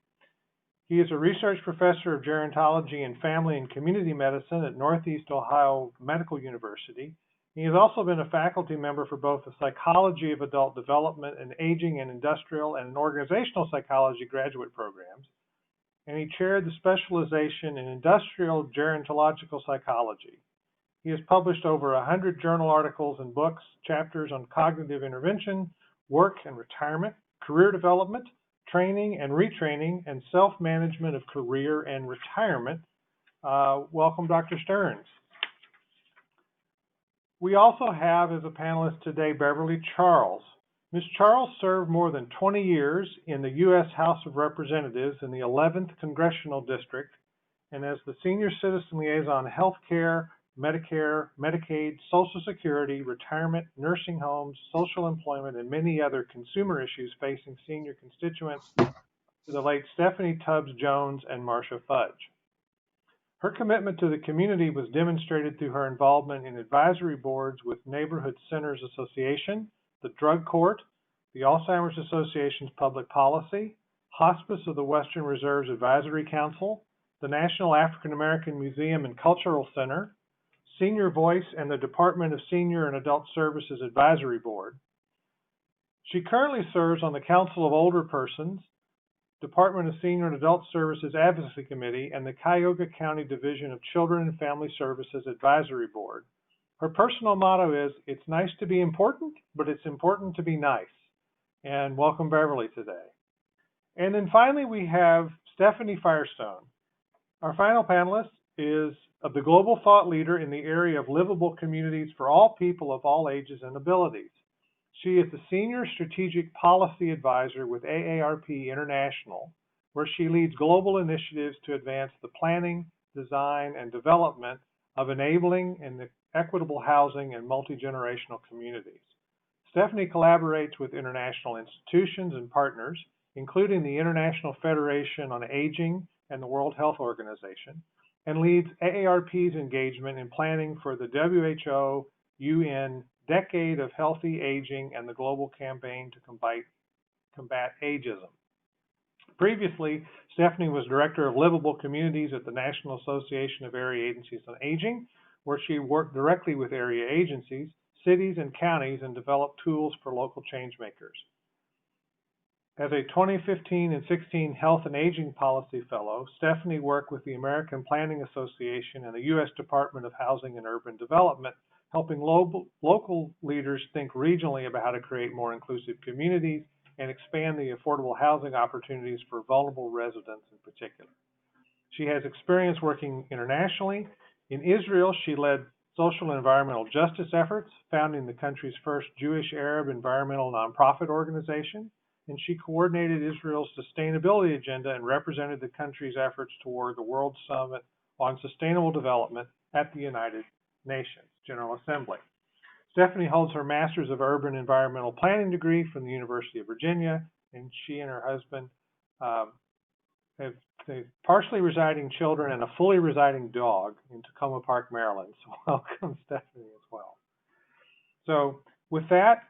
He is a research professor of gerontology and family and community medicine at Northeast Ohio Medical University. He has also been a faculty member for both the Psychology of Adult Development and Aging and Industrial and Organizational Psychology graduate programs. And he chaired the specialization in industrial gerontological psychology. He has published over 100 journal articles and books, chapters on cognitive intervention, work and retirement, career development, training and retraining, and self-management of career and retirement. Welcome, Dr. Stearns. We also have as a panelist today Beverly Charles. Ms. Charles served more than 20 years in the U.S. House of Representatives in the 11th Congressional District, and as the Senior Citizen Liaison Healthcare, Medicare, Medicaid, Social Security, retirement, nursing homes, social employment, and many other consumer issues facing senior constituents to the late Stephanie Tubbs Jones and Marcia Fudge. Her commitment to the community was demonstrated through her involvement in advisory boards with Neighborhood Centers Association, the Drug Court, the Alzheimer's Association's Public Policy, Hospice of the Western Reserves Advisory Council, the National African American Museum and Cultural Center, Senior Voice, and the Department of Senior and Adult Services Advisory Board. She currently serves on the Council of Older Persons, Department of Senior and Adult Services Advocacy Committee, and the Cuyahoga County Division of Children and Family Services Advisory Board. Her personal motto is, "It's nice to be important, but it's important to be nice." And welcome Beverly today. And then finally, we have Stephanie Firestone. Our final panelist is the global thought leader in the area of livable communities for all people of all ages and abilities. She is the Senior Strategic Policy Advisor with AARP International, where she leads global initiatives to advance the planning, design, and development of enabling and equitable housing and multi-generational communities. Stephanie collaborates with international institutions and partners, including the International Federation on Aging and the World Health Organization, and leads AARP's engagement in planning for the WHO UN Decade of Healthy Aging and the global campaign to combat ageism. Previously, Stephanie was Director of Livable Communities at the National Association of Area Agencies on Aging, where she worked directly with area agencies, cities, and counties and developed tools for local change makers. As a 2015 and 16 Health and Aging Policy Fellow, Stephanie worked with the American Planning Association and the U.S. Department of Housing and Urban Development, helping local leaders think regionally about how to create more inclusive communities and expand the affordable housing opportunities for vulnerable residents in particular. She has experience working internationally. In Israel, she led social and environmental justice efforts, founding the country's first Jewish Arab environmental nonprofit organization, and she coordinated Israel's sustainability agenda and represented the country's efforts toward the World Summit on Sustainable Development at the United Nations General Assembly. Stephanie holds her Master's of Urban Environmental Planning degree from the University of Virginia, and she and her husband have partially residing children and a fully residing dog in Tacoma Park, Maryland. So welcome, Stephanie, as well. So with that,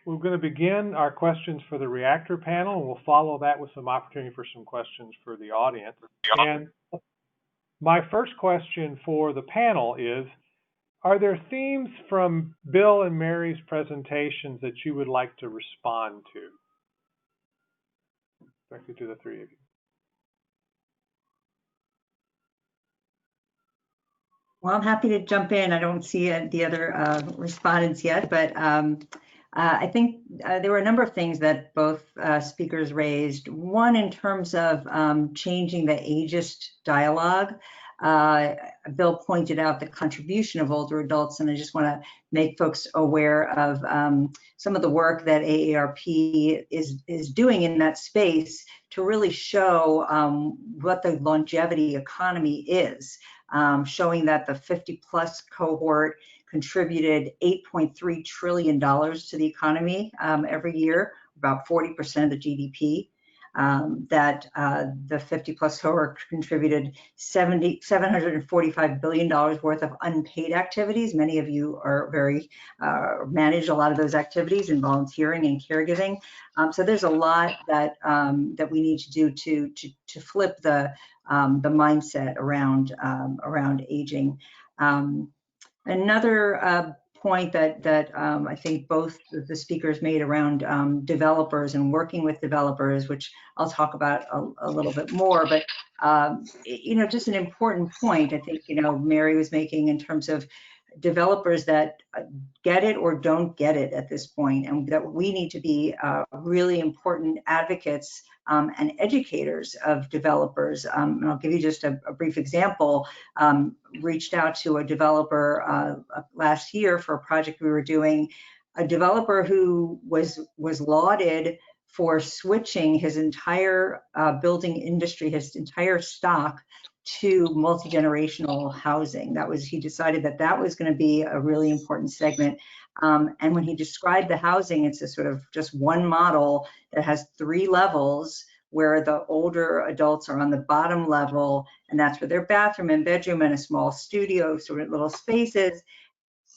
we're going to begin our questions for the reactor panel, and we'll follow that with some opportunity for some questions for the audience. And my first question for the panel is, are there themes from Bill and Mary's presentations that you would like to respond to? Directly to the three of you. Well, I'm happy to jump in. I don't see the other respondents yet, but I think there were a number of things that both speakers raised. One, in terms of changing the ageist dialogue. Bill pointed out the contribution of older adults, and I just want to make folks aware of some of the work that AARP is doing in that space to really show what the longevity economy is, showing that the 50-plus cohort contributed $8.3 trillion to the economy every year, about 40% of the GDP. That the 50-plus cohort contributed $745 billion worth of unpaid activities. Many of you are manage a lot of those activities in volunteering and caregiving. So there's a lot that that we need to do to flip the mindset around aging. Another point that I think both the speakers made around developers and working with developers, which I'll talk about a little bit more, but just an important point I think Mary was making in terms of developers that get it or don't get it at this point, and that we need to be really important advocates and educators of developers. And I'll give you just a brief example. Reached out to a developer last year for a project we were doing, a developer who was lauded for switching his entire building industry, his entire stock to multi-generational housing. He decided that was going to be a really important segment. And when he described the housing, it's a sort of just one model that has 3 levels, where the older adults are on the bottom level, and that's where their bathroom and bedroom and a small studio, sort of little spaces.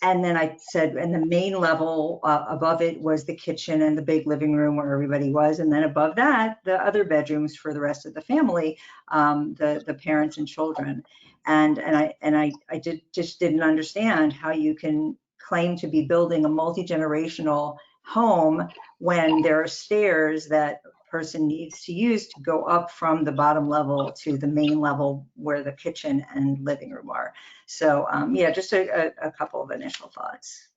And then I said, and the main level above it was the kitchen and the big living room where everybody was. And then above that, the other bedrooms for the rest of the family, the parents and children. And I just didn't understand how you can claim to be building a multi-generational home when there are stairs that person needs to use to go up from the bottom level to the main level where the kitchen and living room are. So yeah, just a couple of initial thoughts.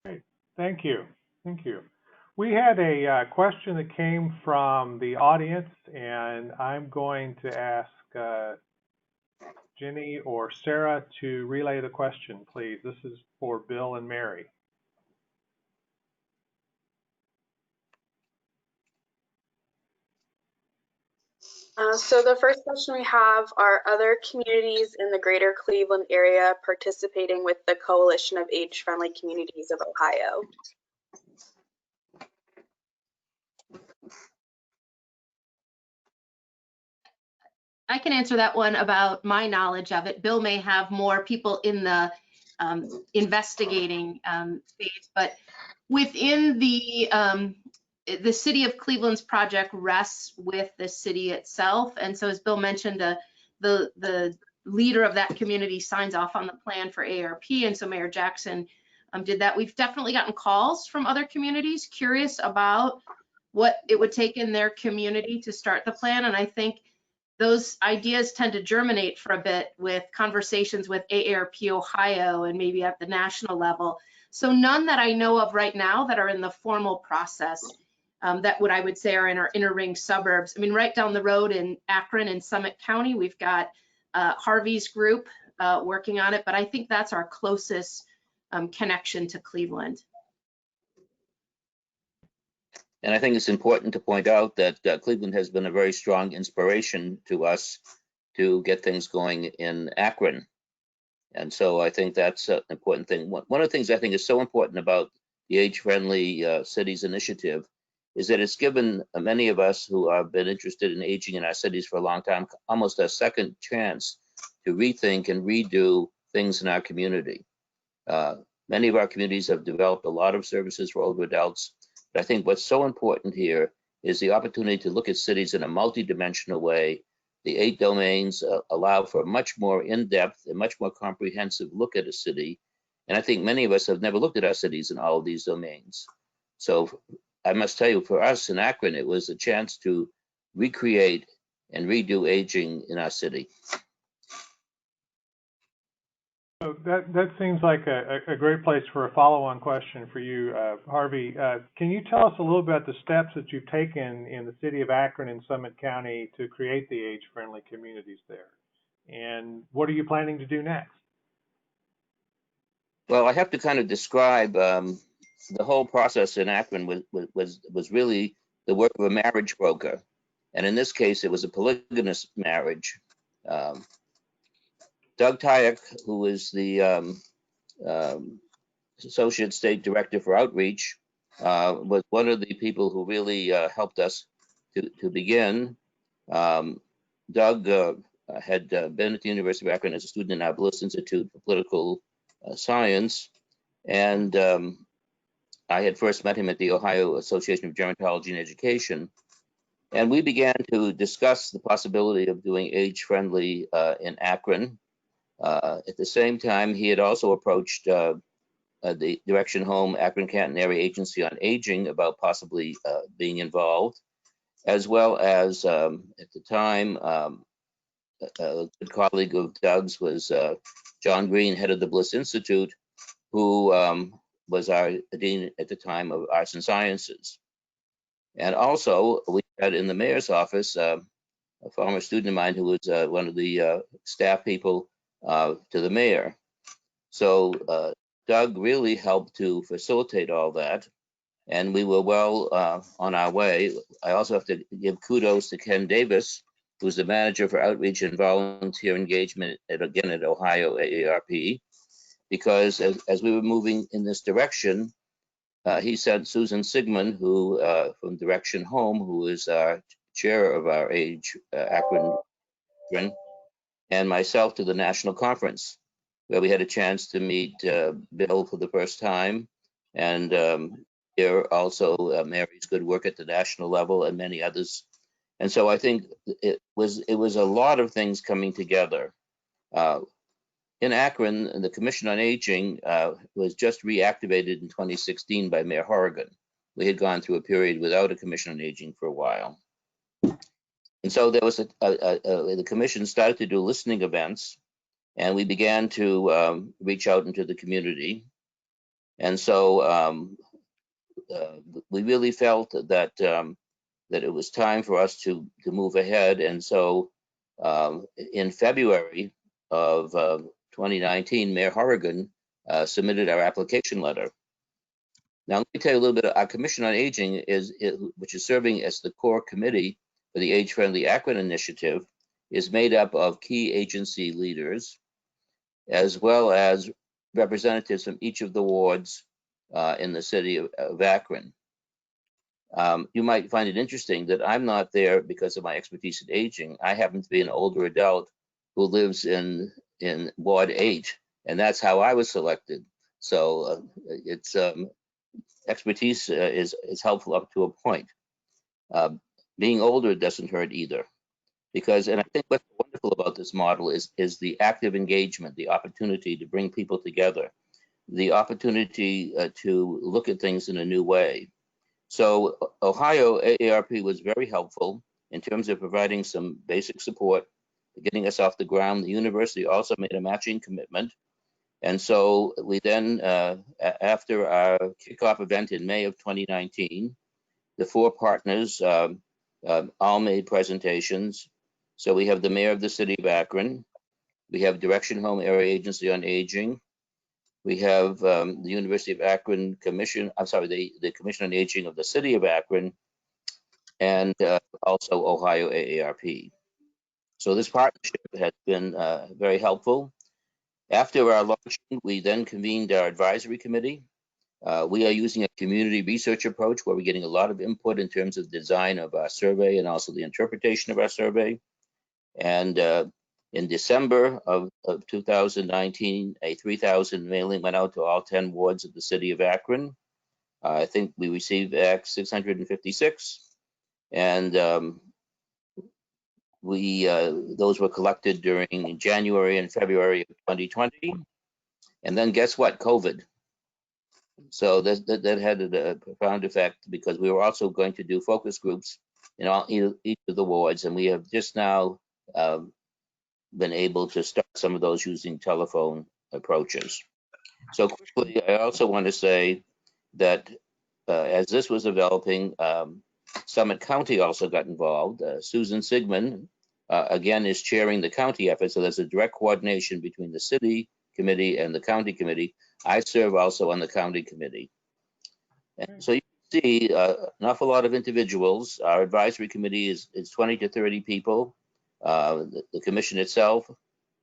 Great. Thank you. Thank you. We had a question that came from the audience, and I'm going to ask Jenny or Sarah to relay the question, please. This is for Bill and Mary. So the first question we have are other communities in the greater Cleveland area participating with the Coalition of Age-Friendly Communities of Ohio? I can answer that one about my knowledge of it. Bill may have more people in the investigating space, but within the city of Cleveland's project rests with the city itself. And so as Bill mentioned, the leader of that community signs off on the plan for AARP. And so Mayor Jackson did that. We've definitely gotten calls from other communities curious about what it would take in their community to start the plan. And I think those ideas tend to germinate for a bit with conversations with AARP Ohio and maybe at the national level. So none that I know of right now that are in the formal process that I would say are in our inner ring suburbs. I mean, right down the road in Akron and Summit County, we've got Harvey's group working on it, but I think that's our closest connection to Cleveland. And I think it's important to point out that Cleveland has been a very strong inspiration to us to get things going in Akron. And so I think that's an important thing. One of the things I think is so important about the Age-Friendly Cities Initiative is that it's given many of us who have been interested in aging in our cities for a long time almost a second chance to rethink and redo things in our community. Many of our communities have developed a lot of services for older adults. But I think what's so important here is the opportunity to look at cities in a multidimensional way. The 8 domains allow for a much more in-depth and much more comprehensive look at a city. And I think many of us have never looked at our cities in all of these domains. So I must tell you, for us in Akron, it was a chance to recreate and redo aging in our city. So that seems like a great place for a follow-on question for you, Harvey. Can you tell us a little bit about the steps that you've taken in the city of Akron and Summit County to create the age-friendly communities there? And what are you planning to do next? Well, I have to kind of describe the whole process in Akron was really the work of a marriage broker. And in this case, it was a polygamous marriage. Doug Tyek, who is the Associate State Director for Outreach, was one of the people who really helped us to begin. Doug had been at the University of Akron as a student in our Bliss Institute for Political Science, and I had first met him at the Ohio Association of Gerontology and Education, and we began to discuss the possibility of doing age-friendly in Akron. At the same time, he had also approached the Direction Home Akron Canton Area Agency on Aging about possibly being involved, as well as at the time, a good colleague of Doug's was John Green, head of the Bliss Institute, who was our dean at the time of Arts and Sciences. And also, we had in the mayor's office a former student of mine who was one of the staff people to the mayor. So Doug really helped to facilitate all that, and we were well on our way. I also have to give kudos to Ken Davis, who's the manager for outreach and volunteer engagement at Ohio AARP, because as we were moving in this direction, he sent Susan Sigmund, who from Direction Home, who is our chair of our Akron, and myself to the national conference. where we had a chance to meet Bill for the first time, and hear also Mary's good work at the national level and many others. And so I think it was a lot of things coming together. In Akron, the Commission on Aging was just reactivated in 2016 by Mayor Horrigan. We had gone through a period without a Commission on Aging for a while. And so there was the commission started to do listening events, and we began to reach out into the community. And so we really felt that that it was time for us to move ahead. And so in February of 2019, Mayor Horrigan submitted our application letter. Now, let me tell you a little bit. Our Commission on Aging which is serving as the core committee for the Age-Friendly Akron Initiative, is made up of key agency leaders, as well as representatives from each of the wards in the city of Akron. You might find it interesting that I'm not there because of my expertise in aging. I happen to be an older adult who lives in Ward 8, and that's how I was selected. So it's expertise is helpful up to a point. Being older doesn't hurt either, because, and I think what's wonderful about this model is the active engagement, the opportunity to bring people together, the opportunity to look at things in a new way. So Ohio AARP was very helpful in terms of providing some basic support, getting us off the ground. The university also made a matching commitment. And so we then, after our kickoff event in May of 2019, the four partners all made presentations. So we have the mayor of the city of Akron, we have Direction Home Area Agency on Aging, we have the University of Akron Commission, the Commission on Aging of the city of Akron, and also Ohio AARP. So this partnership has been very helpful. After our launching, we then convened our advisory committee. We are using a community research approach where we're getting a lot of input in terms of design of our survey and also the interpretation of our survey. And in December of 2019, a 3,000 mailing went out to all 10 wards of the city of Akron. I think we received back 656, and those were collected during January and February of 2020. And then guess what? COVID. So that had a profound effect, because we were also going to do focus groups in each of the wards, and we have just now been able to start some of those using telephone approaches. So quickly, I also want to say that as this was developing, Summit County also got involved. Susan Sigmund, again, is chairing the county effort, so there's a direct coordination between the city committee and the county committee. I serve also on the county committee. And so you can see an awful lot of individuals. Our advisory committee is 20 to 30 people, the commission itself.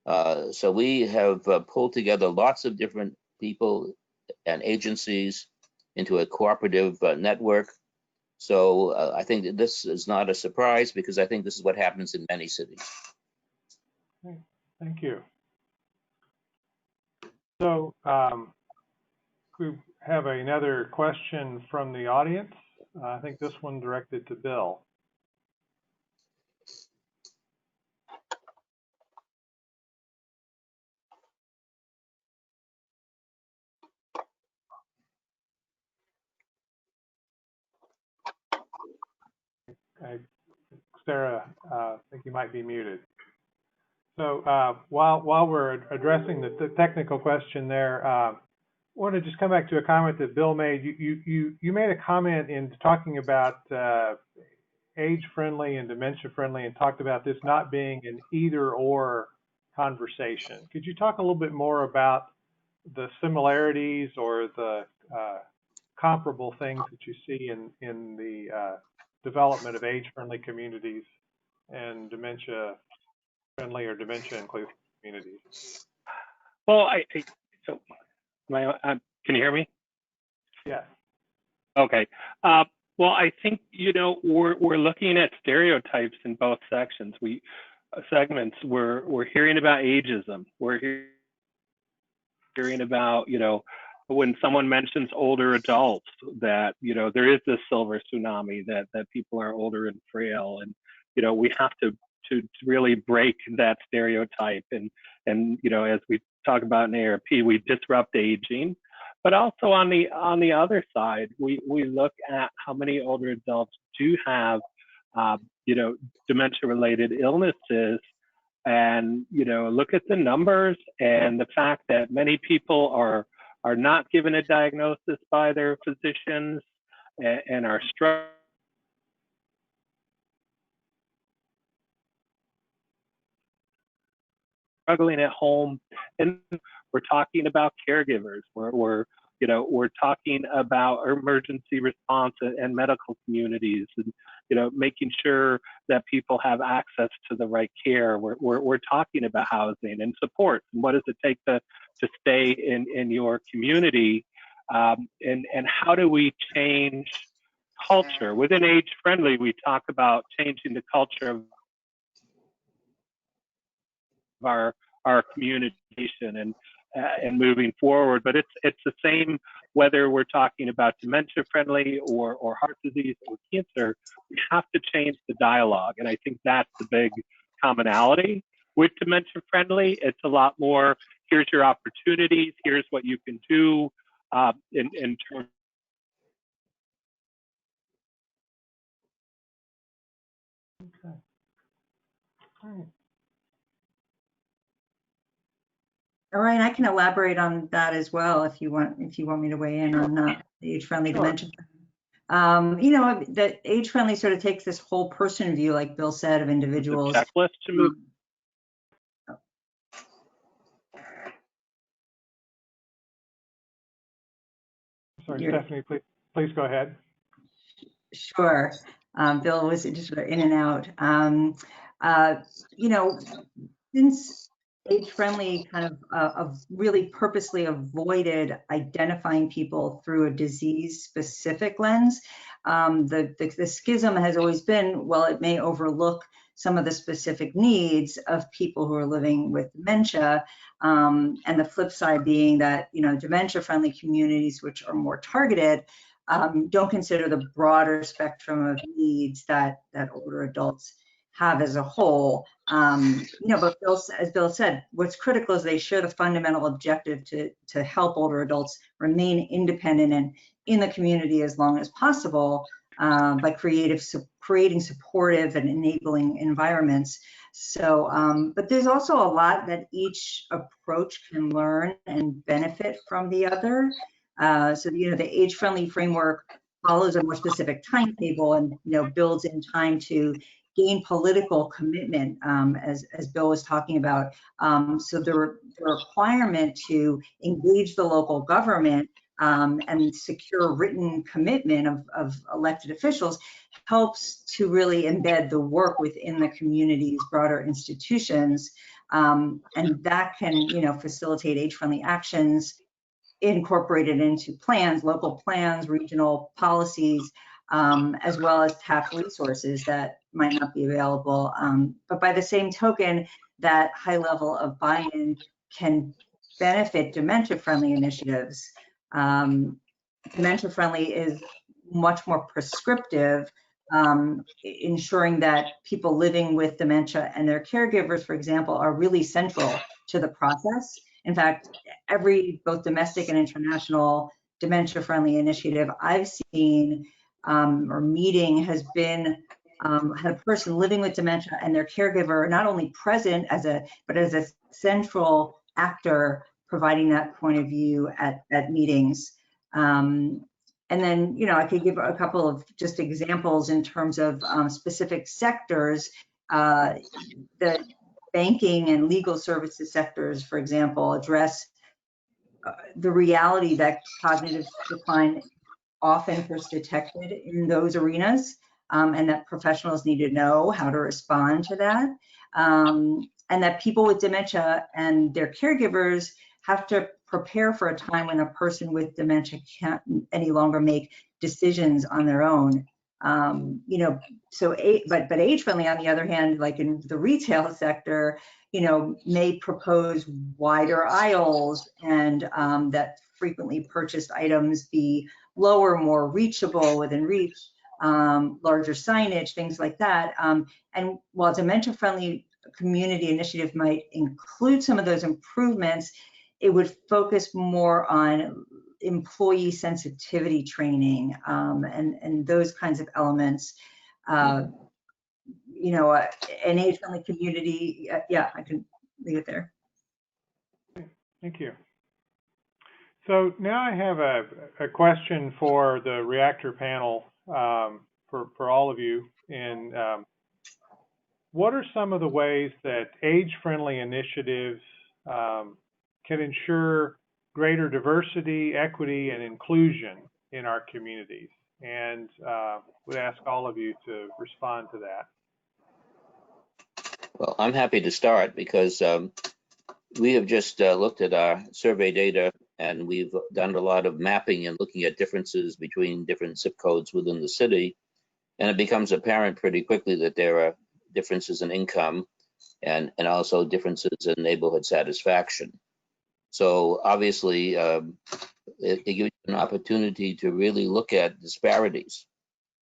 So we have pulled together lots of different people and agencies into a cooperative network. So I think that this is not a surprise, because I think this is what happens in many cities. Okay, thank you. So we have another question from the audience. I think this one directed to Bill. Sarah, I think you might be muted. So while we're addressing the technical question there, I want to just come back to a comment that Bill made. You made a comment in talking about age-friendly and dementia-friendly, and talked about this not being an either-or conversation. Could you talk a little bit more about the similarities or the comparable things that you see in the development of age-friendly communities and dementia-friendly or dementia-inclusive communities? Well, can you hear me? Yes. Okay. Well, I think, we're looking at stereotypes in both segments. We're hearing about ageism. We're hearing hearing about, when someone mentions older adults, that, there is this silver tsunami, that people are older and frail. And, we have to really break that stereotype. And, as we talk about in AARP, we disrupt aging. But also on the other side, we look at how many older adults do have, dementia-related illnesses, and look at the numbers and the fact that many people are not given a diagnosis by their physicians and are struggling at home. And we're talking about caregivers. We're talking about emergency response and medical communities, and making sure that people have access to the right care. We're talking about housing and support, and what does it take to stay in your community, and how do we change culture within AgeFriendly? We talk about changing the culture of our communication and moving forward. But it's the same whether we're talking about dementia-friendly or heart disease or cancer. We have to change the dialogue, and I think that's the big commonality with dementia-friendly. It's a lot more, here's your opportunities, here's what you can do in terms. Okay. All right. All right, I can elaborate on that as well if you want me to weigh in on the age-friendly dementia. That age-friendly sort of takes this whole person view, like Bill said, of individuals. Checklist to move. Sorry, Stephanie, please go ahead. Sure. Bill was just in and out. Since AgeFriendly kind of really purposely avoided identifying people through a disease-specific lens, the schism has always been, well, it may overlook some of the specific needs of people who are living with dementia, and the flip side being that, dementia-friendly communities, which are more targeted, don't consider the broader spectrum of needs that older adults have as a whole. But as Bill said, what's critical is they share the fundamental objective to help older adults remain independent and in the community as long as possible, by creating supportive and enabling environments. So, but there's also a lot that each approach can learn and benefit from the other. So, the age-friendly framework follows a more specific timetable and, builds in time to gain political commitment, as Bill was talking about. So the requirement to engage the local government and secure written commitment of elected officials helps to really embed the work within the community's broader institutions. And that can, facilitate age-friendly actions incorporated into plans, local plans, regional policies, as well as tap resources that might not be available. But by the same token, that high level of buy-in can benefit dementia-friendly initiatives. Dementia-friendly is much more prescriptive, ensuring that people living with dementia and their caregivers, for example, are really central to the process. In fact, every both domestic and international dementia-friendly initiative I've seen or meeting has been had a person living with dementia and their caregiver not only present but as a central actor providing that point of view at meetings. And then, I could give a couple of just examples in terms of specific sectors. The banking and legal services sectors, for example, address the reality that cognitive decline often first detected in those arenas, and that professionals need to know how to respond to that, and that people with dementia and their caregivers have to prepare for a time when a person with dementia can't any longer make decisions on their own. But age-friendly, on the other hand, like in the retail sector, may propose wider aisles and that frequently purchased items be lower, more reachable, within reach, larger signage, things like that. And while dementia-friendly community initiative might include some of those improvements, it would focus more on employee sensitivity training and those kinds of elements. An age-friendly community, yeah, I can leave it there. Thank you. So now I have a question for the reactor panel for all of you. And what are some of the ways that age-friendly initiatives can ensure greater diversity, equity, and inclusion in our communities? And would ask all of you to respond to that. Well, I'm happy to start because we have just looked at our survey data, and we've done a lot of mapping and looking at differences between different zip codes within the city. And it becomes apparent pretty quickly that there are differences in income and also differences in neighborhood satisfaction. So obviously, it gives you an opportunity to really look at disparities.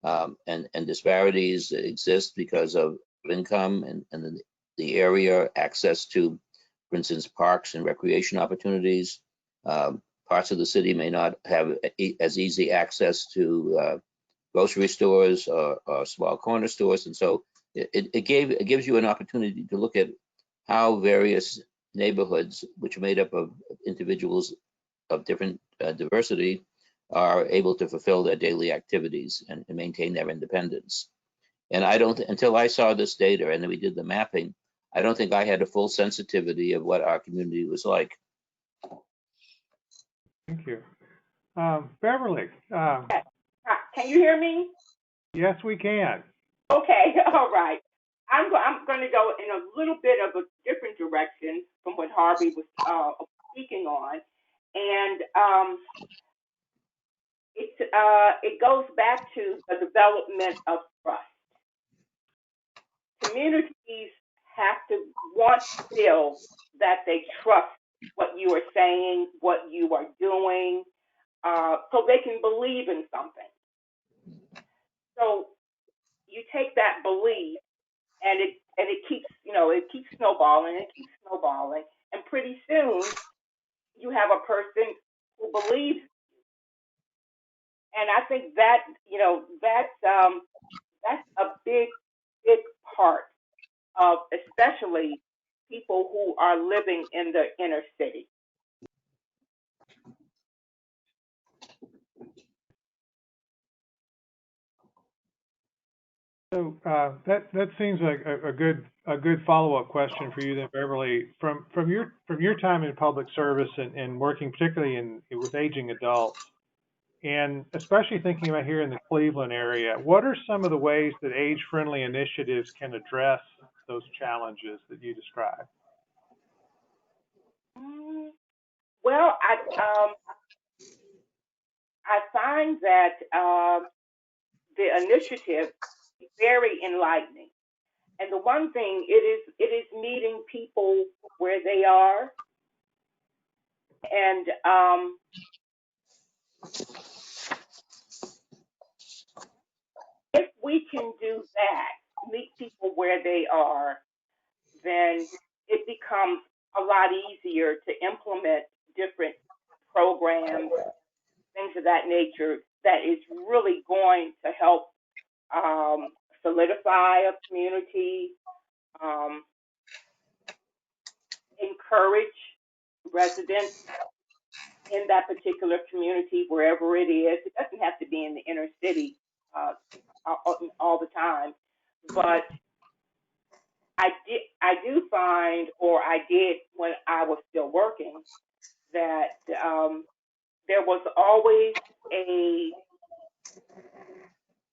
And disparities exist because of income and the area, access to, for instance, parks and recreation opportunities. Parts of the city may not have as easy access to grocery stores or small corner stores. And so it gives you an opportunity to look at how various neighborhoods, which are made up of individuals of different diversity, are able to fulfill their daily activities and maintain their independence. And I don't, until I saw this data and then we did the mapping, I don't think I had a full sensitivity of what our community was like. Thank you. Beverly. Can you hear me? Yes, we can. Okay, all right. I'm going to go in a little bit of a different direction from what Harvey was speaking on. And it goes back to the development of trust. Communities have to want to feel that they trust what you are saying, what you are doing, so they can believe in something. So you take that belief and it keeps, it keeps snowballing, and pretty soon you have a person who believes. And I think that, that's a big part of especially people who are living in the inner city. So that seems like a good follow-up question for you then, Beverly. From your time in public service and working particularly with aging adults, and especially thinking about here in the Cleveland area, what are some of the ways that age-friendly initiatives can address those challenges that you described? Well, I find that the initiative is very enlightening. And the one thing, it is meeting people where they are. And if we can do that, meet people where they are, then it becomes a lot easier to implement different programs, things of that nature, that is really going to help solidify a community, encourage residents in that particular community, wherever it is. It doesn't have to be in the inner city all the time, but I do find, or I did when I was still working, that there was always a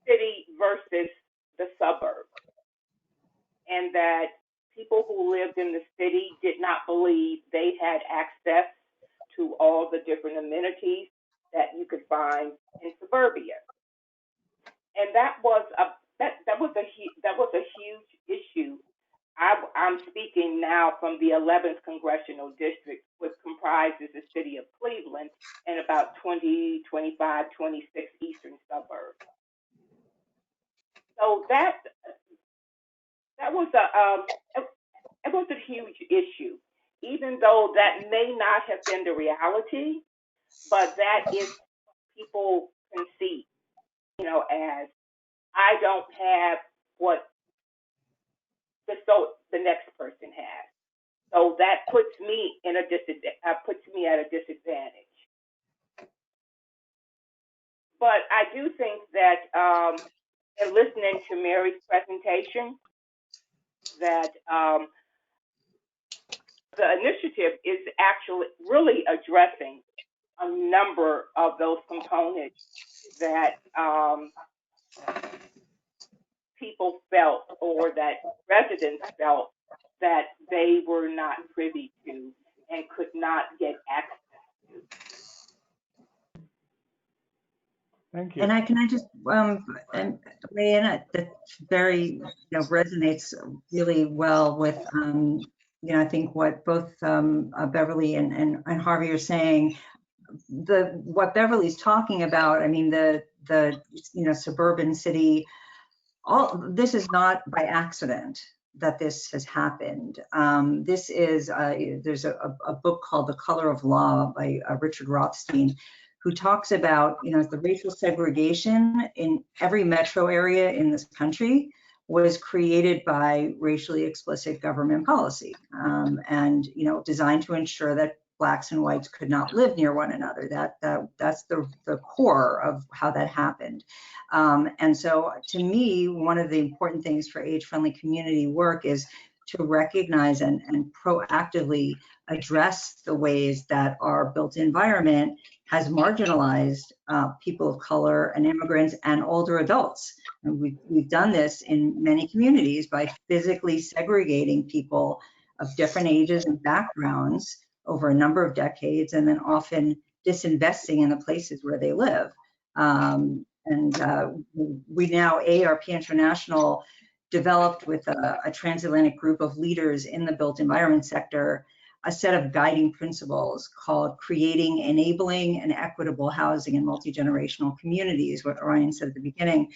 city versus the suburbs, and that people who lived in the city did not believe they had access to all the different amenities that you could find in suburbia, and that was a huge issue, I'm speaking now from the 11th Congressional District, which comprises the city of Cleveland and about 20, 25, 26 eastern suburbs. So that was it was a huge issue, even though that may not have been the reality, but that is people conceive, you know, as I don't have what the next person has. So that puts me in a at a disadvantage. But I do think that in listening to Mary's presentation, that the initiative is actually really addressing a number of those components that people felt, or that residents felt, that they were not privy to and could not get access to. Thank you. And can I just weigh in? That very resonates really well with I think what both Beverly and Harvey are saying. What Beverly's talking about, I mean, the suburban city, all this is not by accident that this has happened. This is there's a book called The Color of Law by Richard Rothstein, who talks about the racial segregation in every metro area in this country was created by racially explicit government policy, and designed to ensure that Blacks and whites could not live near one another. That's the core of how that happened. And so to me, one of the important things for age-friendly community work is to recognize and proactively address the ways that our built environment has marginalized people of color and immigrants and older adults. And we've done this in many communities by physically segregating people of different ages and backgrounds over a number of decades, and then often disinvesting in the places where they live. We now, AARP International, developed with a transatlantic group of leaders in the built environment sector a set of guiding principles called Creating Enabling and Equitable Housing in Multi-Generational Communities, what Orion said at the beginning.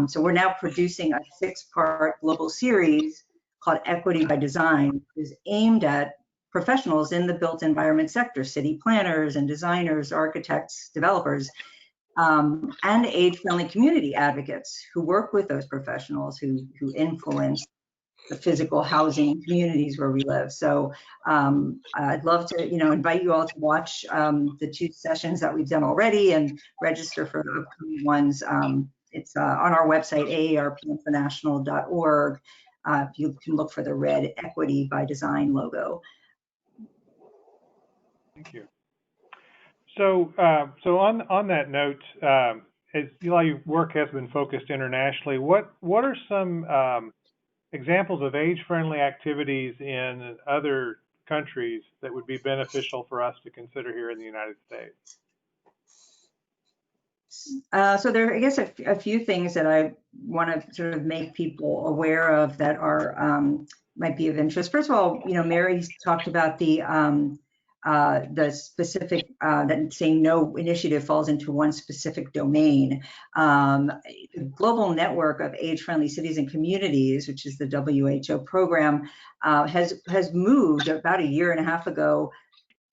So we're now producing a 6-part global series called Equity by Design, which is aimed at professionals in the built environment sector, city planners and designers, architects, developers, and age-friendly community advocates who work with those professionals who influence the physical housing communities where we live. So I'd love to invite you all to watch the 2 sessions that we've done already and register for the upcoming ones. It's on our website, aarpinternational.org. You can look for the red Equity by Design logo. Thank you. So, on that note, as your work has been focused internationally, what are some examples of age-friendly activities in other countries that would be beneficial for us to consider here in the United States? So there are, I guess, a few things that I want to sort of make people aware of that are might be of interest. First of all, Mary talked about the specific, that saying no initiative falls into one specific domain. The Global Network of Age-Friendly Cities and Communities, which is the WHO program, has moved about a year and a half ago,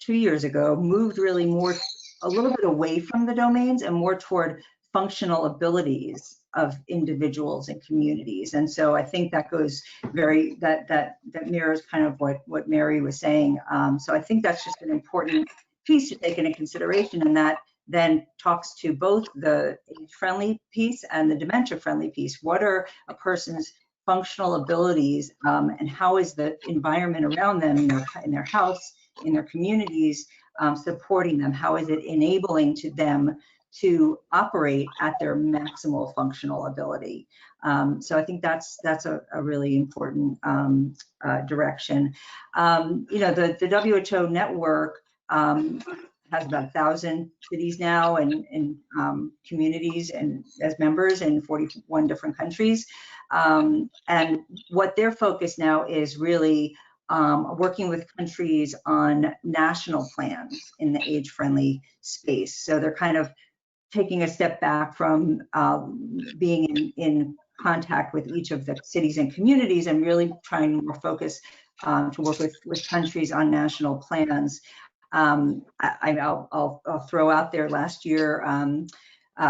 2 years ago, moved really more, a little bit away from the domains and more toward functional abilities of individuals and communities. And so I think that goes that mirrors kind of what Mary was saying. So I think that's just an important piece to take into consideration, and that then talks to both the age-friendly piece and the dementia-friendly piece. What are a person's functional abilities, and how is the environment around them in their house, in their communities, supporting them? How is it enabling to them to operate at their maximal functional ability? So I think that's a really important direction. The WHO network has about 1,000 cities now and communities and as members in 41 different countries. And what their focus now is really working with countries on national plans in the age-friendly space. So they're kind of taking a step back from being in contact with each of the cities and communities and really trying to more focus to work with countries on national plans. I'll throw out there, last year,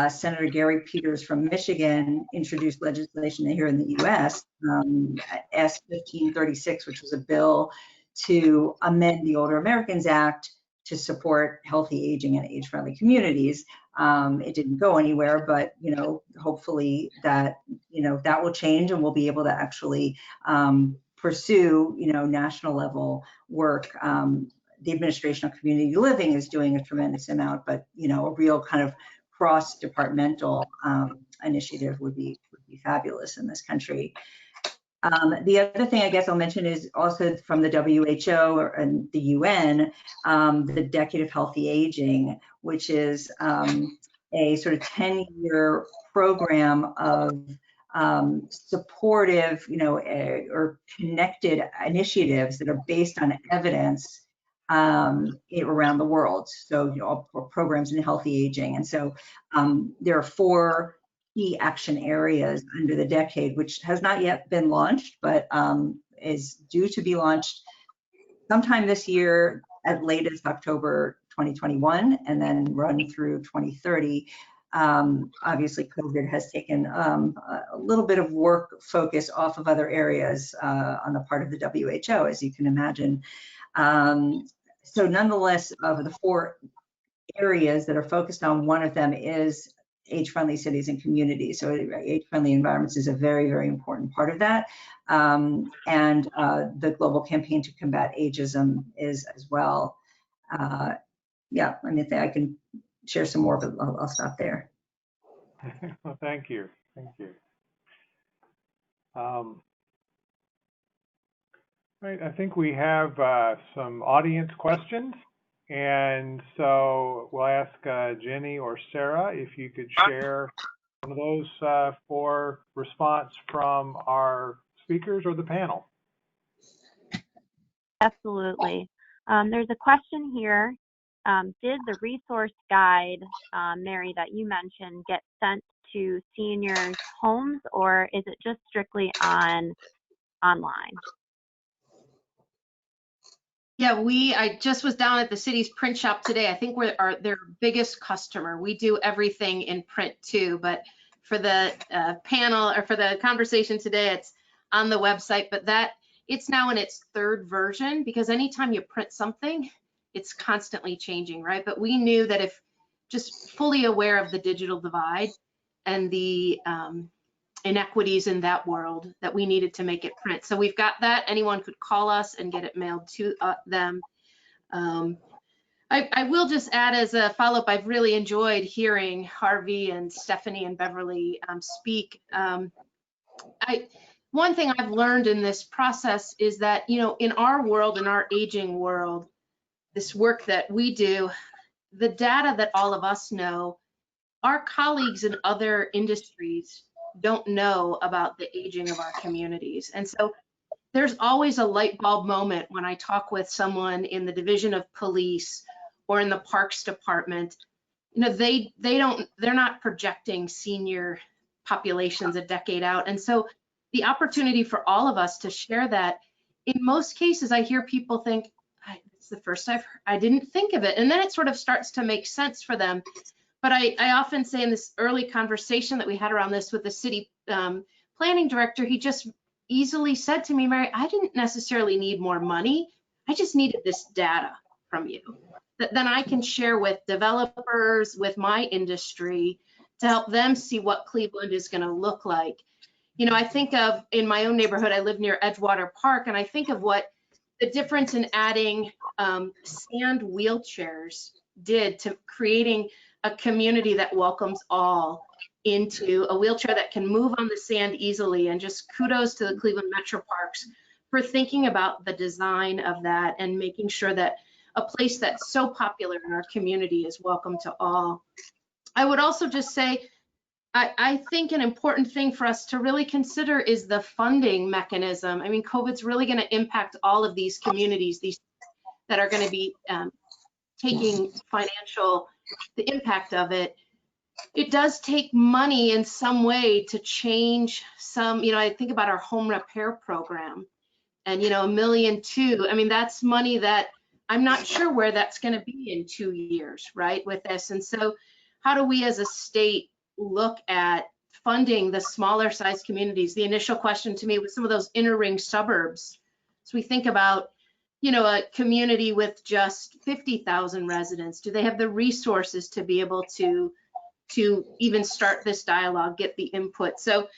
Senator Gary Peters from Michigan introduced legislation here in the US, S 1536, which was a bill to amend the Older Americans Act to support healthy aging and age-friendly communities. It didn't go anywhere, but hopefully that that will change, and we'll be able to actually pursue national level work. The Administration of Community Living is doing a tremendous amount, but a real kind of cross-departmental initiative would be fabulous in this country. The other thing I guess I'll mention is also from the WHO and the UN, the Decade of Healthy Aging, which is a sort of 10-year program of supportive, or connected initiatives that are based on evidence around the world. So, programs in healthy aging. And so there are 4 key action areas under the decade, which has not yet been launched, but is due to be launched sometime this year, at latest October 2021, and then run through 2030. Obviously, COVID has taken a little bit of work focus off of other areas on the part of the WHO, as you can imagine. So nonetheless, of the 4 areas that are focused on, one of them is age-friendly cities and communities. So age-friendly environments is a very, very important part of that. And the global campaign to combat ageism is as well. Yeah, I mean, I can share some more, but I'll stop there. Well, thank you. Thank you. Right, I think we have some audience questions. And so we'll ask Jenny or Sarah if you could share one of those for response from our speakers or the panel. Absolutely. There's a question here. Did the resource guide, Mary, that you mentioned get sent to seniors' homes, or is it just strictly online? Yeah, I just was down at the city's print shop today. I think we're their biggest customer. We do everything in print too, but for the panel or for the conversation today, it's on the website, but it's now in its 3rd version, because anytime you print something, it's constantly changing, right? But we knew that if just fully aware of the digital divide and the inequities in that world, that we needed to make it print. So we've got that. Anyone could call us and get it mailed to them. I will just add as a follow-up, I've really enjoyed hearing Harvey and Stephanie and Beverly speak. One thing I've learned in this process is that, in our world, in our aging world, this work that we do, the data that all of us know, our colleagues in other industries don't know about the aging of our communities. And so there's always a light bulb moment when I talk with someone in the division of police or in the parks department. They're not projecting senior populations a decade out. And so the opportunity for all of us to share that, in most cases, I hear people think, it's the first I didn't think of it. And then it sort of starts to make sense for them. But I often say in this early conversation that we had around this with the city planning director, he just easily said to me, Mary, I didn't necessarily need more money. I just needed this data from you that then I can share with developers, with my industry, to help them see what Cleveland is going to look like. I think of, in my own neighborhood, I live near Edgewater Park, and I think of what the difference in adding sand wheelchairs did to creating a community that welcomes all into a wheelchair that can move on the sand easily. And just kudos to the Cleveland Metro Parks for thinking about the design of that and making sure that a place that's so popular in our community is welcome to all. I would also just say, I think an important thing for us to really consider is the funding mechanism. I mean, COVID's really going to impact all of these communities, these that are going to be taking the impact of it. It does take money in some way to change some, I think about our home repair program and, $1.2 million. I mean, that's money that I'm not sure where that's going to be in 2 years, right, with this. And so how do we as a state look at funding the smaller size communities? The initial question to me was some of those inner ring suburbs. So we think about, a community with just 50,000 residents. Do they have the resources to be able to even start this dialogue, get the input? So,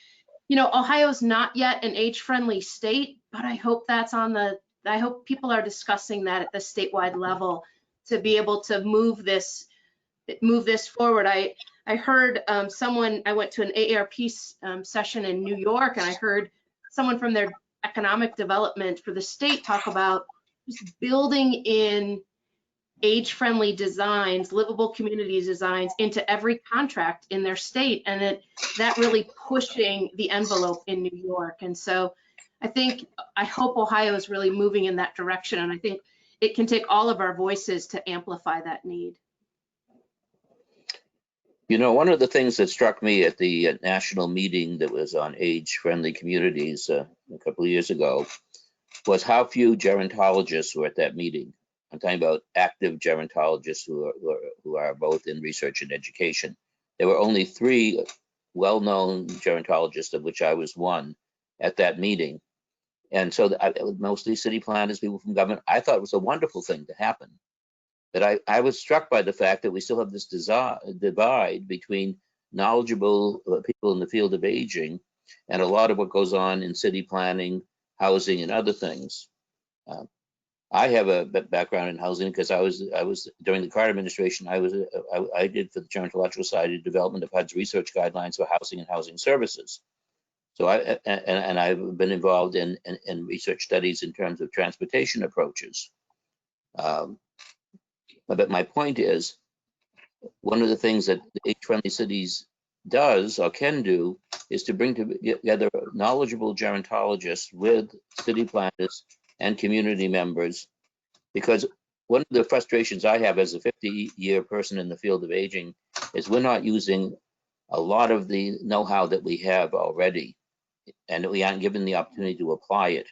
Ohio's not yet an age-friendly state, but I hope I hope people are discussing that at the statewide level to be able to move this forward. I heard I went to an AARP session in New York, and I heard someone from their economic development for the state talk about just building in age-friendly designs, livable community designs into every contract in their state, and that really pushing the envelope in New York. And so I hope Ohio is really moving in that direction, and I think it can take all of our voices to amplify that need. One of the things that struck me at the national meeting that was on age-friendly communities a couple of years ago was how few gerontologists were at that meeting. I'm talking about active gerontologists who are both in research and education. There were only 3 well-known gerontologists, of which I was one, at that meeting. And so mostly city planners, people from government. I thought it was a wonderful thing to happen. But I was struck by the fact that we still have this divide between knowledgeable people in the field of aging and a lot of what goes on in city planning, housing, and other things. I have a background in housing because I was during the Carter administration. I did for the Gerontological Society development of HUD's research guidelines for housing and housing services. So I've been involved in research studies in terms of transportation approaches. But my point is, one of the things that the age-friendly cities does or can do is to bring together knowledgeable gerontologists with city planners and community members, because one of the frustrations I have as a 50-year person in the field of aging is we're not using a lot of the know-how that we have already, and we aren't given the opportunity to apply it.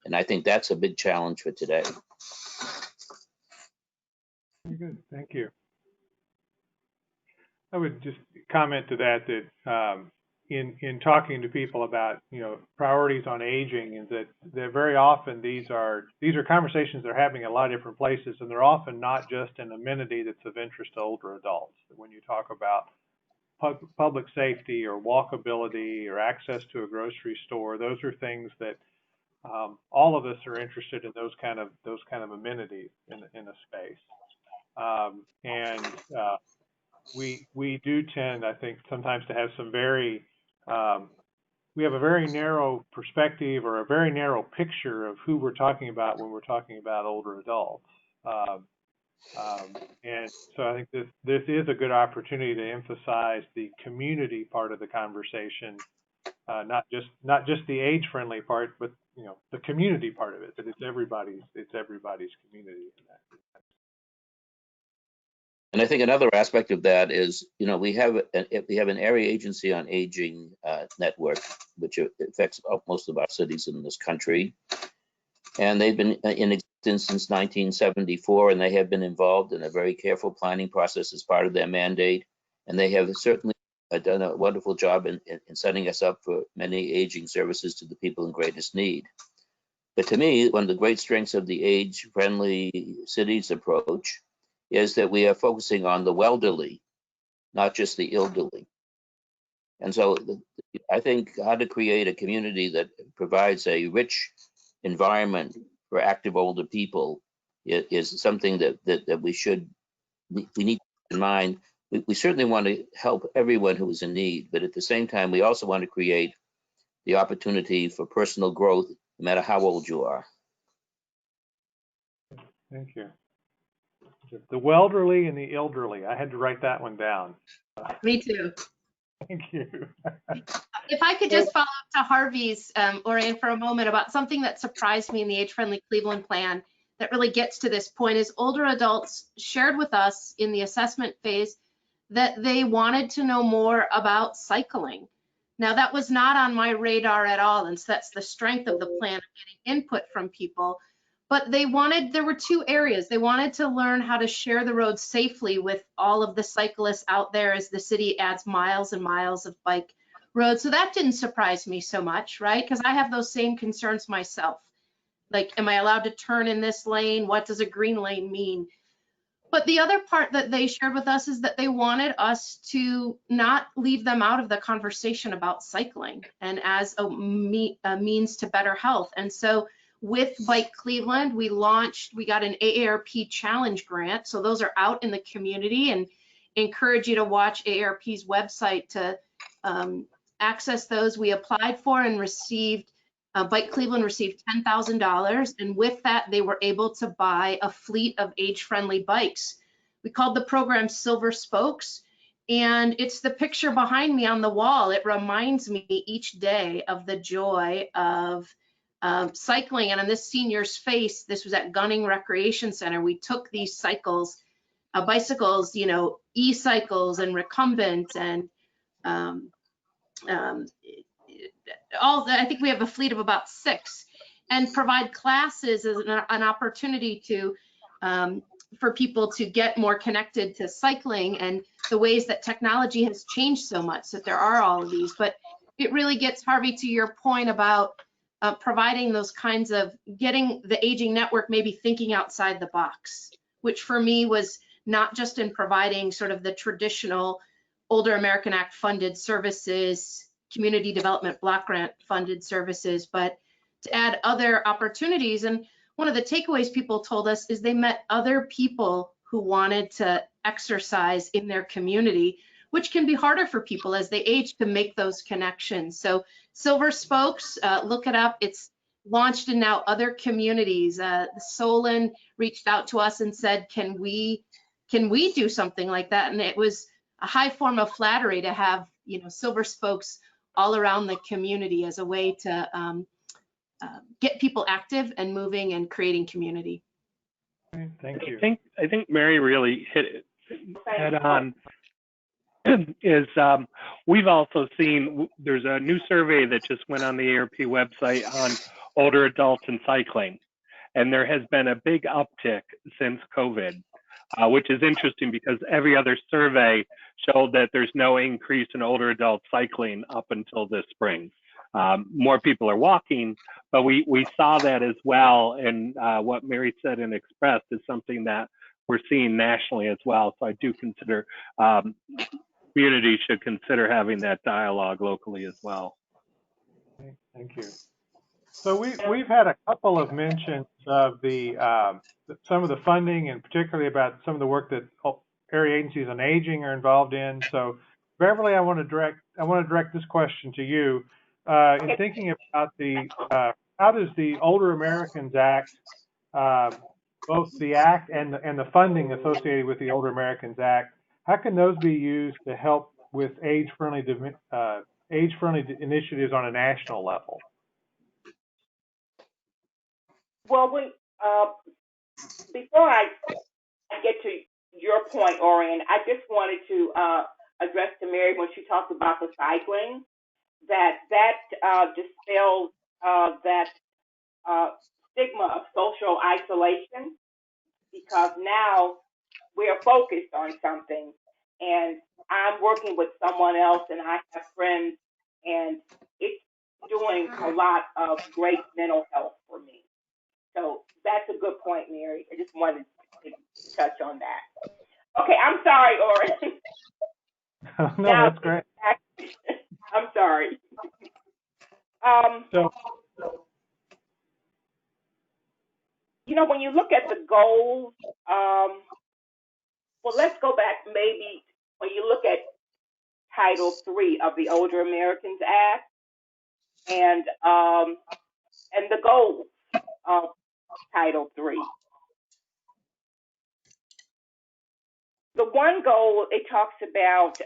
And I think that's a big challenge for today. Very good, thank you. I would just comment to that in talking to people about priorities on aging, is that very often these are conversations they're having in a lot of different places, and they're often not just an amenity that's of interest to older adults. When you talk about public safety or walkability or access to a grocery store, those are things that all of us are interested in, those kind of amenities in a space. We do tend, I think, sometimes to have we have a very narrow perspective or a very narrow picture of who we're talking about when we're talking about older adults. And so I think this is a good opportunity to emphasize the community part of the conversation, not just the age-friendly part, but the community part of it. That it's everybody's community. And I think another aspect of that is, we have an area agency on aging network, which affects most of our cities in this country. And they've been in existence since 1974, and they have been involved in a very careful planning process as part of their mandate. And they have certainly done a wonderful job in setting us up for many aging services to the people in greatest need. But to me, one of the great strengths of the age-friendly cities approach is that we are focusing on the welderly, not just the elderly. And so I think how to create a community that provides a rich environment for active older people is something that we need to keep in mind. We certainly want to help everyone who is in need, but at the same time, we also want to create the opportunity for personal growth, no matter how old you are. Thank you. The welderly and the elderly. I had to write that one down. Me too. Thank you. If I could just follow up to Harvey's, Orion, for a moment about something that surprised me in the Age-Friendly Cleveland plan that really gets to this point is older adults shared with us in the assessment phase that they wanted to know more about cycling. Now, that was not on my radar at all, and so that's the strength of the plan, of getting input from people. But there were two areas. They wanted to learn how to share the roads safely with all of the cyclists out there as the city adds miles and miles of bike roads. So that didn't surprise me so much, right? Because I have those same concerns myself. Like, am I allowed to turn in this lane? What does a green lane mean? But the other part that they shared with us is that they wanted us to not leave them out of the conversation about cycling and as a means to better health. And so with Bike Cleveland, we got an AARP challenge grant. So those are out in the community, and encourage you to watch AARP's website to access those. We applied for and received, Bike Cleveland received $10,000, and with that, they were able to buy a fleet of age-friendly bikes. We called the program Silver Spokes, and it's the picture behind me on the wall. It reminds me each day of the joy of cycling. And on this senior's face, this was at Gunning Recreation Center, we took these bicycles, you know, e-cycles and recumbent and I think we have a fleet of about 6, and provide classes as an opportunity to for people to get more connected to cycling and the ways that technology has changed so much that there are all of these. But it really gets, Harvey, to your point about providing those kinds of, getting the aging network maybe thinking outside the box, which for me was not just in providing sort of the traditional Older American Act funded services, community development block grant funded services, but to add other opportunities. And one of the takeaways people told us is they met other people who wanted to exercise in their community, which can be harder for people as they age to make those connections. So Silver Spokes, look it up. It's launched in now other communities. Solon reached out to us and said, can we do something like that? And it was a high form of flattery to have, you know, Silver Spokes all around the community as a way to get people active and moving and creating community. Thank you. I think Mary really hit it head on. Is we've also seen, there's a new survey that just went on the AARP website on older adults and cycling, and there has been a big uptick since COVID, which is interesting because every other survey showed that there's no increase in older adult cycling up until this spring. More people are walking, but we saw that as well. And what Mary said and expressed is something that we're seeing nationally as well. So I do consider communities should consider having that dialogue locally as well. Okay, thank you. So we've had a couple of mentions of some of the funding, and particularly about some of the work that area agencies on aging are involved in. So Beverly, I want to direct this question to you. In thinking about how does the Older Americans Act, both the act and the funding associated with the Older Americans Act, how can those be used to help with age-friendly initiatives on a national level? Well, before I get to your point, Orion, I just wanted to address to Mary when she talked about the cycling, that dispels that stigma of social isolation, because now we're focused on something, and I'm working with someone else, and I have friends, and it's doing a lot of great mental health for me. So that's a good point, Mary. I just wanted to touch on that. Okay, I'm sorry, Orion. No, Now, that's great. I'm sorry. So, you know, when you look at the goals, well, let's go back maybe when you look at Title III of the Older Americans Act and the goals of Title III. The one goal, it talks about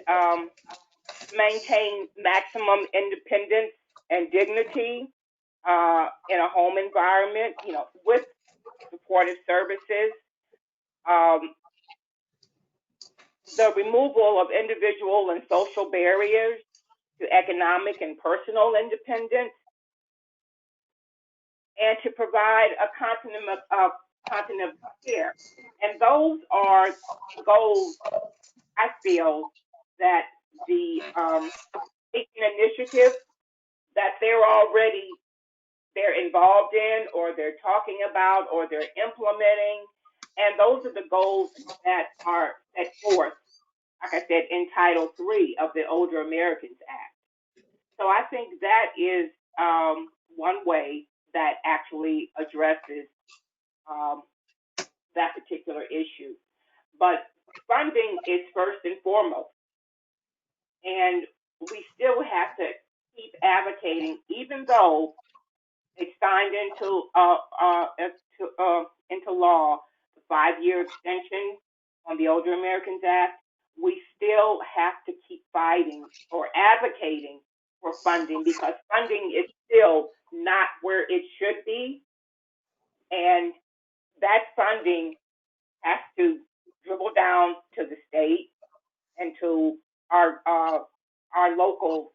maintain maximum independence and dignity in a home environment, with supportive services. The removal of individual and social barriers to economic and personal independence, and to provide a continuum of care. And those are goals I feel that the initiative that they're involved in, or they're talking about, or they're implementing, and those are the goals that are set forth, like I said, in Title III of the Older Americans Act. So I think that is one way that actually addresses that particular issue. But funding is first and foremost, and we still have to keep advocating, even though it's signed into law, the 5-year extension on the Older Americans Act. We still have to keep fighting or advocating for funding, because funding is still not where it should be, and that funding has to dribble down to the state and to our local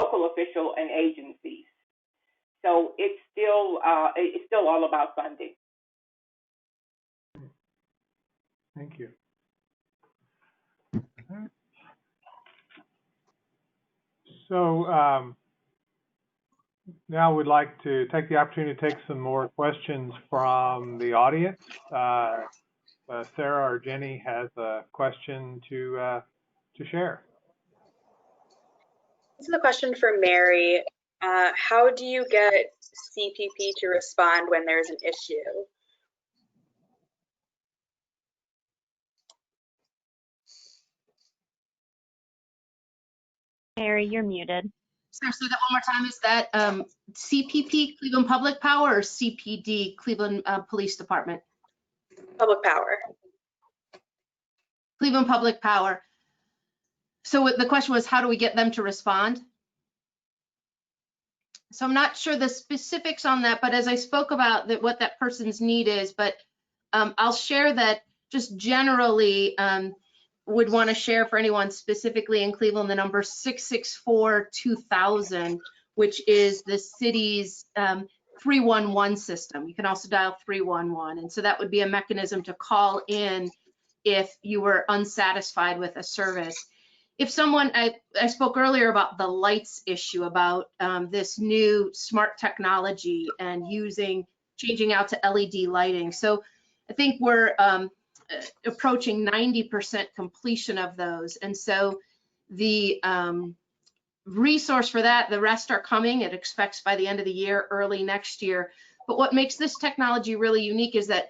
official and agencies. So it's still all about funding. Thank you. So now we'd like to take the opportunity to take some more questions from the audience. Sarah or Jenny has a question to share. This is a question for Mary. How do you get CPP to respond when there's an issue? Mary, you're muted. Sarah, say that one more time. Is that CPP, Cleveland Public Power, or CPD, Cleveland Police Department? Public Power. Cleveland Public Power. So the question was, how do we get them to respond? So I'm not sure the specifics on that, but as I spoke about what that person's need is, but I'll share that just generally would want to share for anyone specifically in Cleveland the number 664-2000, which is the city's 311 system. You can also dial 311. And so that would be a mechanism to call in if you were unsatisfied with a service. If someone, I spoke earlier about the lights issue, about this new smart technology and changing out to LED lighting. So I think we're approaching 90% completion of those. And so the resource for that, the rest are coming. It expects by the end of the year, early next year. But what makes this technology really unique is that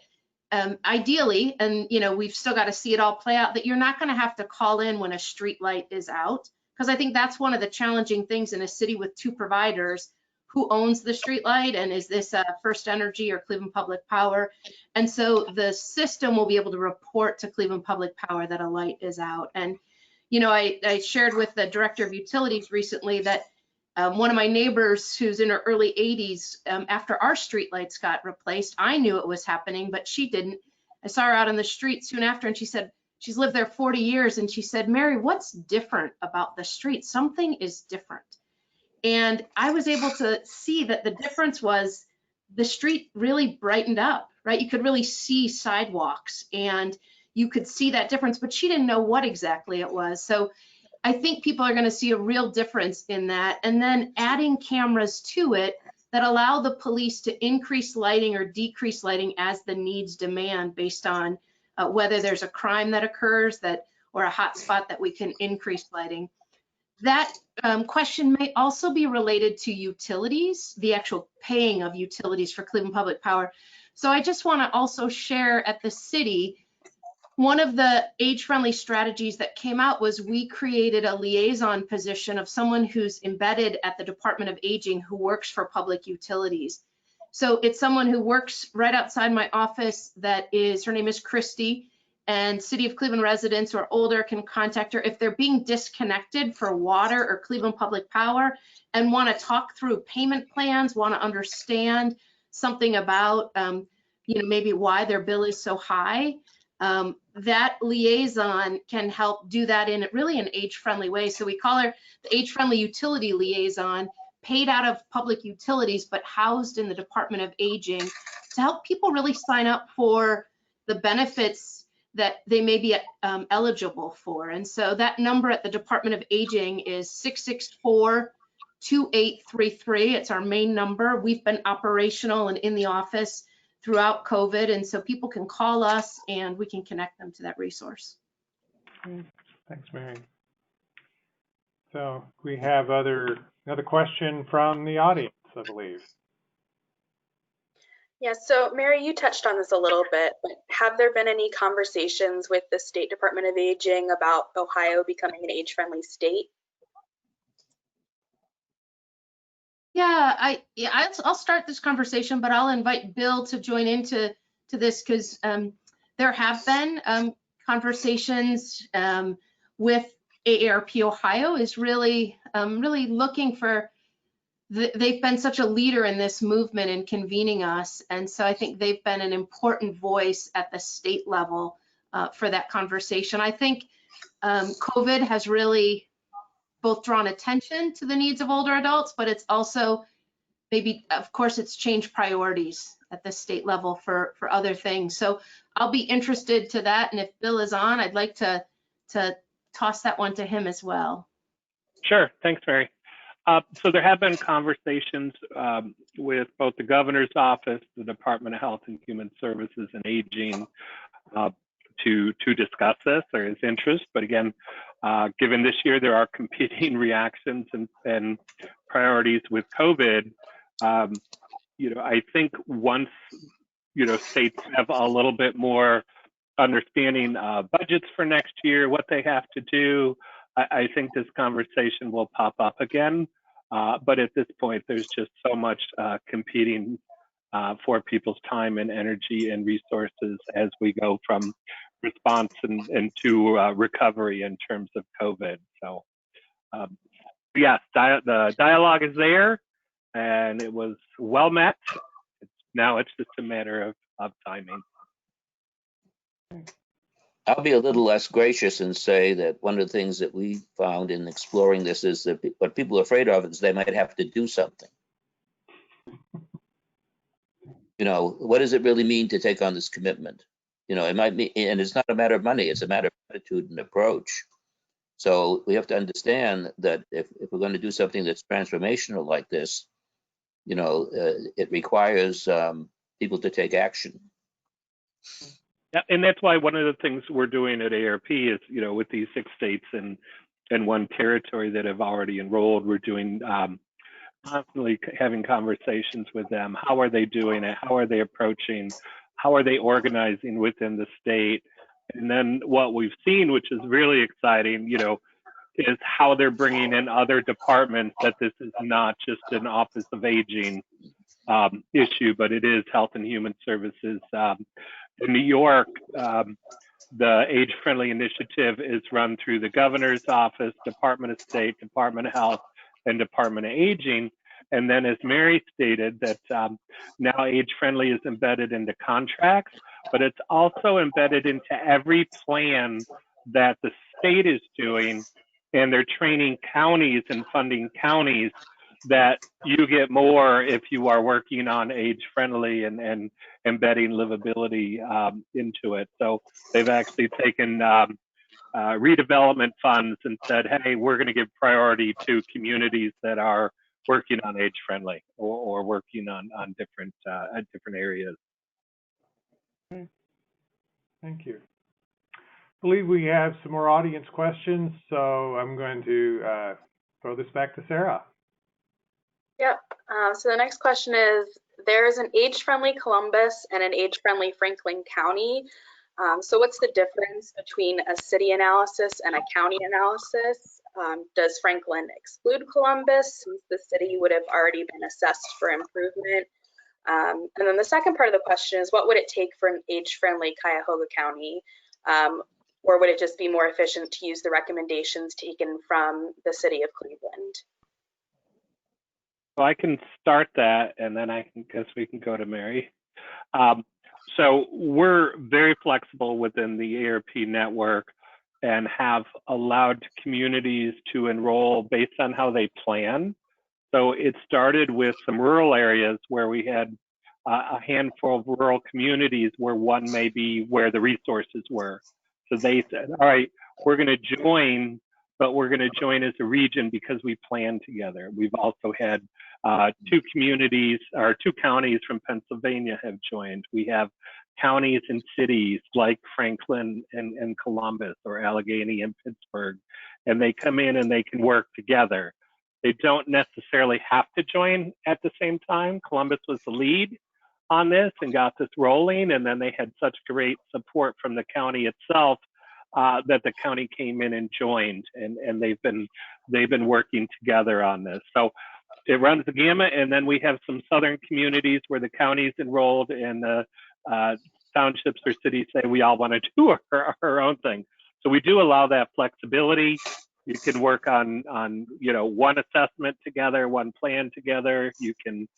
ideally, and we've still got to see it all play out, that you're not going to have to call in when a street light is out, because I think that's one of the challenging things in a city with 2 providers. Who owns the street light, and is this First Energy or Cleveland Public Power? And so the system will be able to report to Cleveland Public Power that a light is out. And I shared with the Director of Utilities recently that one of my neighbors who's in her early 80s, after our street lights got replaced, I knew it was happening, but she didn't. I saw her out on the street soon after, and she said she's lived there 40 years, and she said, Mary, what's different about the street? Something is different. And I was able to see that the difference was the street really brightened up, right? You could really see sidewalks, and you could see that difference, but she didn't know what exactly it was. So I think people are going to see a real difference in that. And then adding cameras to it that allow the police to increase lighting or decrease lighting as the needs demand, based on whether there's a crime that occurs or a hot spot that we can increase lighting. That question may also be related to utilities, the actual paying of utilities for Cleveland Public Power. So I just want to also share at the city, one of the age-friendly strategies that came out was we created a liaison position of someone who's embedded at the Department of Aging who works for public utilities. So it's someone who works right outside my office. Her name is Christy, And City of Cleveland residents who are older can contact her if they're being disconnected for water or Cleveland Public Power and want to talk through payment plans, want to understand something about, maybe why their bill is so high. That liaison can help do that in really an age-friendly way. So we call her the age-friendly utility liaison, paid out of public utilities, but housed in the Department of Aging to help people really sign up for the benefits that they may be eligible for. And so that number at the Department of Aging is 664-2833. It's our main number. We've been operational and in the office throughout COVID, and so people can call us and we can connect them to that resource. Thanks, Mary. So we have another question from the audience, I believe. Yeah, so Mary, you touched on this a little bit, but have there been any conversations with the State Department of Aging about Ohio becoming an age-friendly state? Yeah, I'll start this conversation, but I'll invite Bill to join into this because there have been conversations with AARP Ohio is really looking for. They've been such a leader in this movement in convening us, and so I think they've been an important voice at the state level for that conversation. I think COVID has really both drawn attention to the needs of older adults, but it's also maybe, of course, it's changed priorities at the state level for other things. So I'll be interested to that, and if Bill is on, I'd like to toss that one to him as well. Sure, thanks, Mary. So there have been conversations with both the governor's office, the Department of Health and Human Services and Aging to discuss this. There is interest, but again, given this year there are competing reactions and priorities with COVID, I think once states have a little bit more understanding budgets for next year, what they have to do, I think this conversation will pop up again, but at this point, there's just so much competing for people's time and energy and resources as we go from response and to recovery in terms of COVID. So yes, the dialogue is there and it was well met. Now it's just a matter of timing. I'll be a little less gracious and say that one of the things that we found in exploring this is that what people are afraid of is they might have to do something. What does it really mean to take on this commitment? It might be, and it's not a matter of money, it's a matter of attitude and approach. So we have to understand that if we're going to do something that's transformational like this, it requires people to take action. Yeah, and that's why one of the things we're doing at AARP is, with these 6 states and 1 territory that have already enrolled, we're doing constantly having conversations with them. How are they doing it? How are they approaching? How are they organizing within the state? And then what we've seen, which is really exciting, is how they're bringing in other departments, that this is not just an Office of Aging issue, but it is Health and Human Services. In New York, the Age-Friendly Initiative is run through the Governor's Office, Department of State, Department of Health, and Department of Aging. And then as Mary stated, that now Age-Friendly is embedded into contracts, but it's also embedded into every plan that the state is doing, and they're training counties and funding counties that you get more if you are working on age-friendly and embedding livability into it. So they've actually taken redevelopment funds and said, hey, we're going to give priority to communities that are working on age-friendly or working on different areas. Thank you. I believe we have some more audience questions, so I'm going to throw this back to Sarah. Yep. So the next question is, there is an age-friendly Columbus and an age-friendly Franklin County. So what's the difference between a city analysis and a county analysis? Does Franklin exclude Columbus, since the city would have already been assessed for improvement? And then the second part of the question is, what would it take for an age-friendly Cuyahoga County? Or would it just be more efficient to use the recommendations taken from the city of Cleveland? So I can start that, and then I guess we can go to Mary. So we're very flexible within the AARP network and have allowed communities to enroll based on how they plan. So it started with some rural areas where we had a handful of rural communities where one may be where the resources were. So they said, all right, we're going to join, but we're going to join as a region because we plan together. We've also had two counties from Pennsylvania have joined. We have counties and cities like Franklin and Columbus, or Allegheny and Pittsburgh, and they come in and they can work together. They don't necessarily have to join at the same time. Columbus was the lead on this and got this rolling, and then they had such great support from the county itself that the county came in and joined, and they've been working together on this. So it runs the gamut, and then we have some southern communities where the county's enrolled and the townships or cities say we all want to do our own thing. So we do allow that flexibility. You can work on one assessment together, one plan together. You can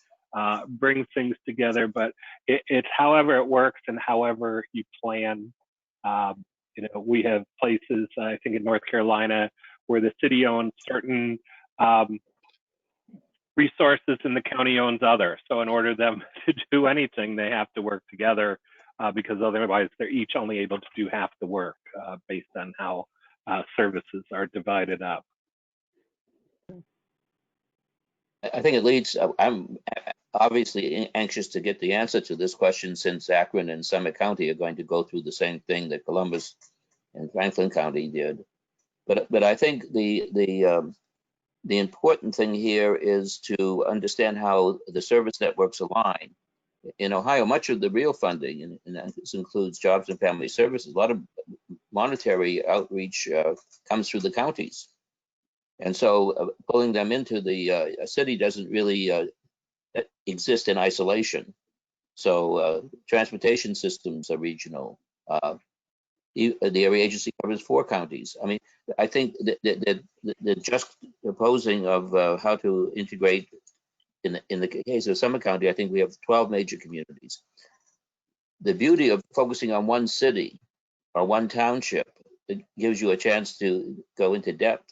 bring things together, but it's however it works and however you plan. We have places, I think in North Carolina, where the city owns certain resources and the county owns others. So in order for them to do anything, they have to work together because otherwise they're each only able to do half the work based on how services are divided up. I think it leads, I'm obviously anxious to get the answer to this question, since Akron and Summit County are going to go through the same thing that Columbus and Franklin County did. But I think the important thing here is to understand how the service networks align. In Ohio, much of the real funding, and this includes jobs and family services, a lot of monetary outreach comes through the counties. And so pulling them into the city doesn't really exist in isolation. So transportation systems are regional. The area agency covers 4 counties. I mean, I think the just proposing of how to integrate, in the case of Summit County, I think we have 12 major communities. The beauty of focusing on one city or one township, it gives you a chance to go into depth.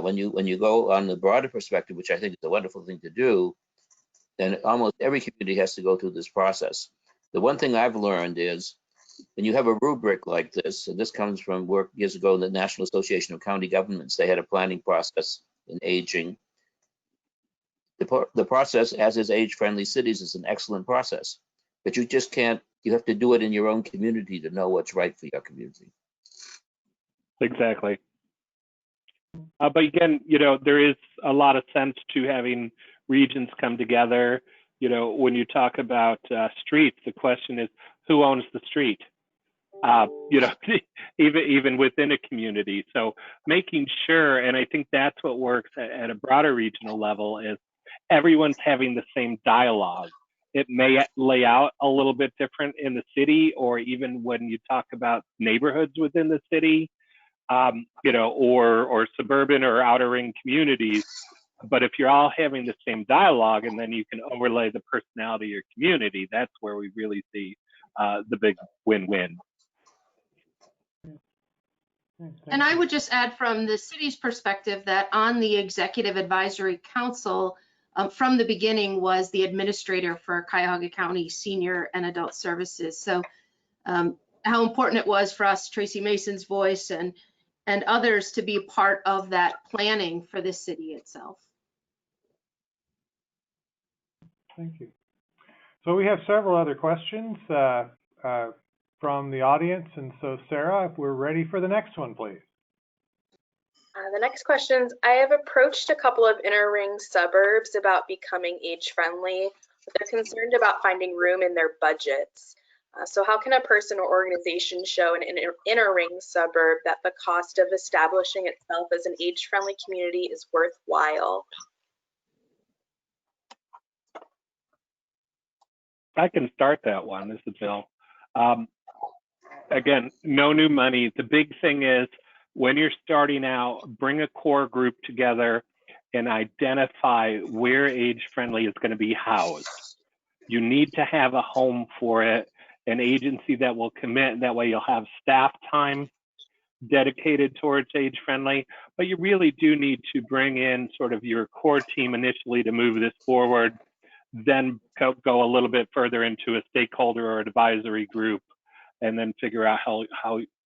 When you go on the broader perspective, which I think is a wonderful thing to do, then almost every community has to go through this process. The one thing I've learned is when you have a rubric like this, and this comes from work years ago in the National Association of County Governments, they had a planning process in aging. The process, as is age-friendly cities, is an excellent process, but you just can't, you have to do it in your own community to know what's right for your community. Exactly. But again, there is a lot of sense to having regions come together. When you talk about streets, the question is, who owns the street? Even within a community. So making sure, and I think that's what works at a broader regional level, is everyone's having the same dialogue. It may lay out a little bit different in the city, or even when you talk about neighborhoods within the city, or suburban or outer ring communities. But if you're all having the same dialogue, and then you can overlay the personality of your community, that's where we really see the big win-win. And I would just add from the city's perspective that on the Executive Advisory Council, from the beginning was the administrator for Cuyahoga County Senior and Adult Services. So how important it was for us, Tracy Mason's voice and others, to be part of that planning for the city itself. Thank you. So we have several other questions from the audience. And so Sarah, if we're ready for the next one, please. The next questions, I have approached a couple of inner ring suburbs about becoming age friendly, but they're concerned about finding room in their budgets. So how can a person or organization show an inner ring suburb that the cost of establishing itself as an age friendly community is worthwhile? I can start that one. This is Bill. again, no new money. The big thing is when you're starting out, bring a core group together and identify where age-friendly is going to be housed. You need to have a home for it, an agency that will commit. That way you'll have staff time dedicated towards age-friendly, but you really do need to bring in sort of your core team initially to move this forward, then go a little bit further into a stakeholder or advisory group, and then figure out how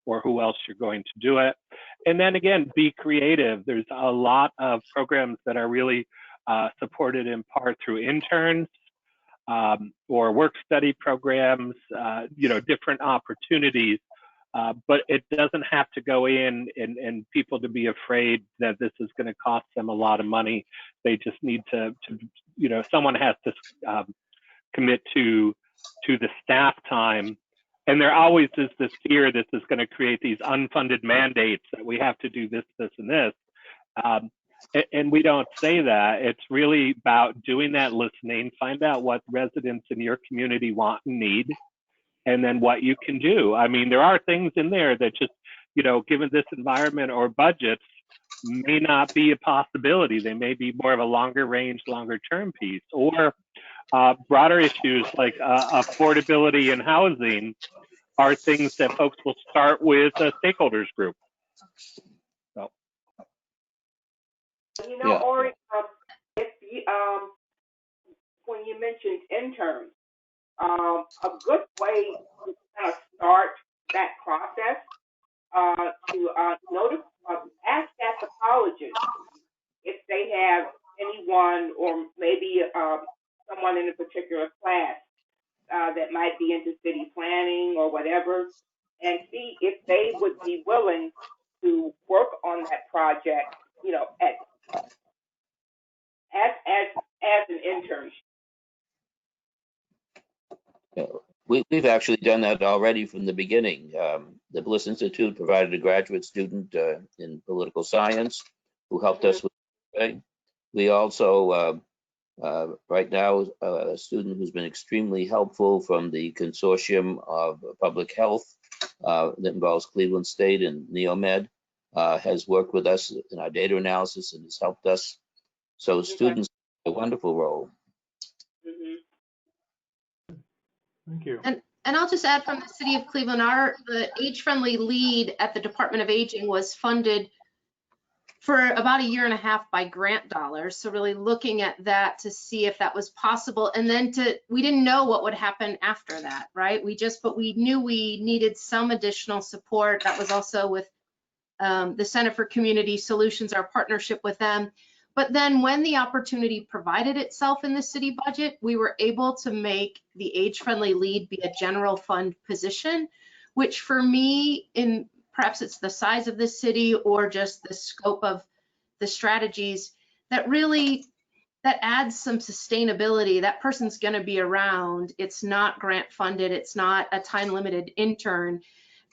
or who else you're going to do it. And then again, be creative. There's a lot of programs that are really supported in part through interns or work study programs, different opportunities. But it doesn't have to go in and people to be afraid that this is going to cost them a lot of money. They just need to someone has to commit to the staff time. And there always is this fear this is going to create these unfunded mandates that we have to do this, this, and this. And we don't say that. It's really about doing that listening, find out what residents in your community want and need, and then what you can do. I mean, there are things in there that just, given this environment or budgets, may not be a possibility. They may be more of a longer range, longer term piece, or broader issues like affordability and housing are things that folks will start with a stakeholders group. So. Yeah. Ori, when you mentioned interns, a good way to kind of start that process to ask anthropologists if they have anyone or maybe someone in a particular class that might be into city planning or whatever, and see if they would be willing to work on that project, as an internship. We've actually done that already from the beginning. The Bliss Institute provided a graduate student in political science who helped us with it. We also, right now, a student who's been extremely helpful from the Consortium of Public Health that involves Cleveland State and NeoMed has worked with us in our data analysis and has helped us. So students have a wonderful role. Thank you. And I'll just add from the city of Cleveland, the age-friendly lead at the Department of Aging was funded for about a year and a half by grant dollars. So really looking at that to see if that was possible. And then we didn't know what would happen after that, right? But we knew we needed some additional support. That was also with the Center for Community Solutions, our partnership with them. But then when the opportunity provided itself in the city budget, we were able to make the age-friendly lead be a general fund position, which for me, perhaps it's the size of the city or just the scope of the strategies, that adds some sustainability. That person's going to be around. It's not grant funded. It's not a time limited intern.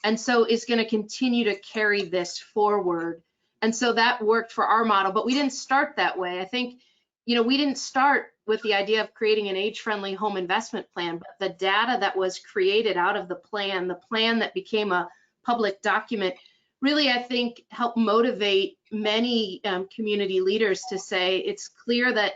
And so it's going to continue to carry this forward. And so that worked for our model, but we didn't start that way. I think, we didn't start with the idea of creating an age-friendly home investment plan, but the data that was created out of the plan that became a public document, really, I think, helped motivate many community leaders to say it's clear that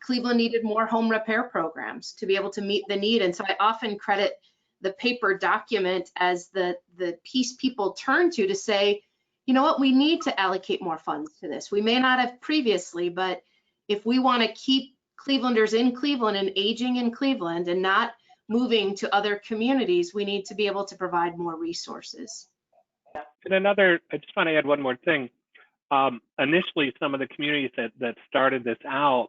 Cleveland needed more home repair programs to be able to meet the need. And so I often credit the paper document as the piece people turn to say, you know what, we need to allocate more funds to this. We may not have previously, but if we want to keep Clevelanders in Cleveland and aging in Cleveland and not moving to other communities, we need to be able to provide more resources. And I just want to add one more thing. Initially, some of the communities that started this out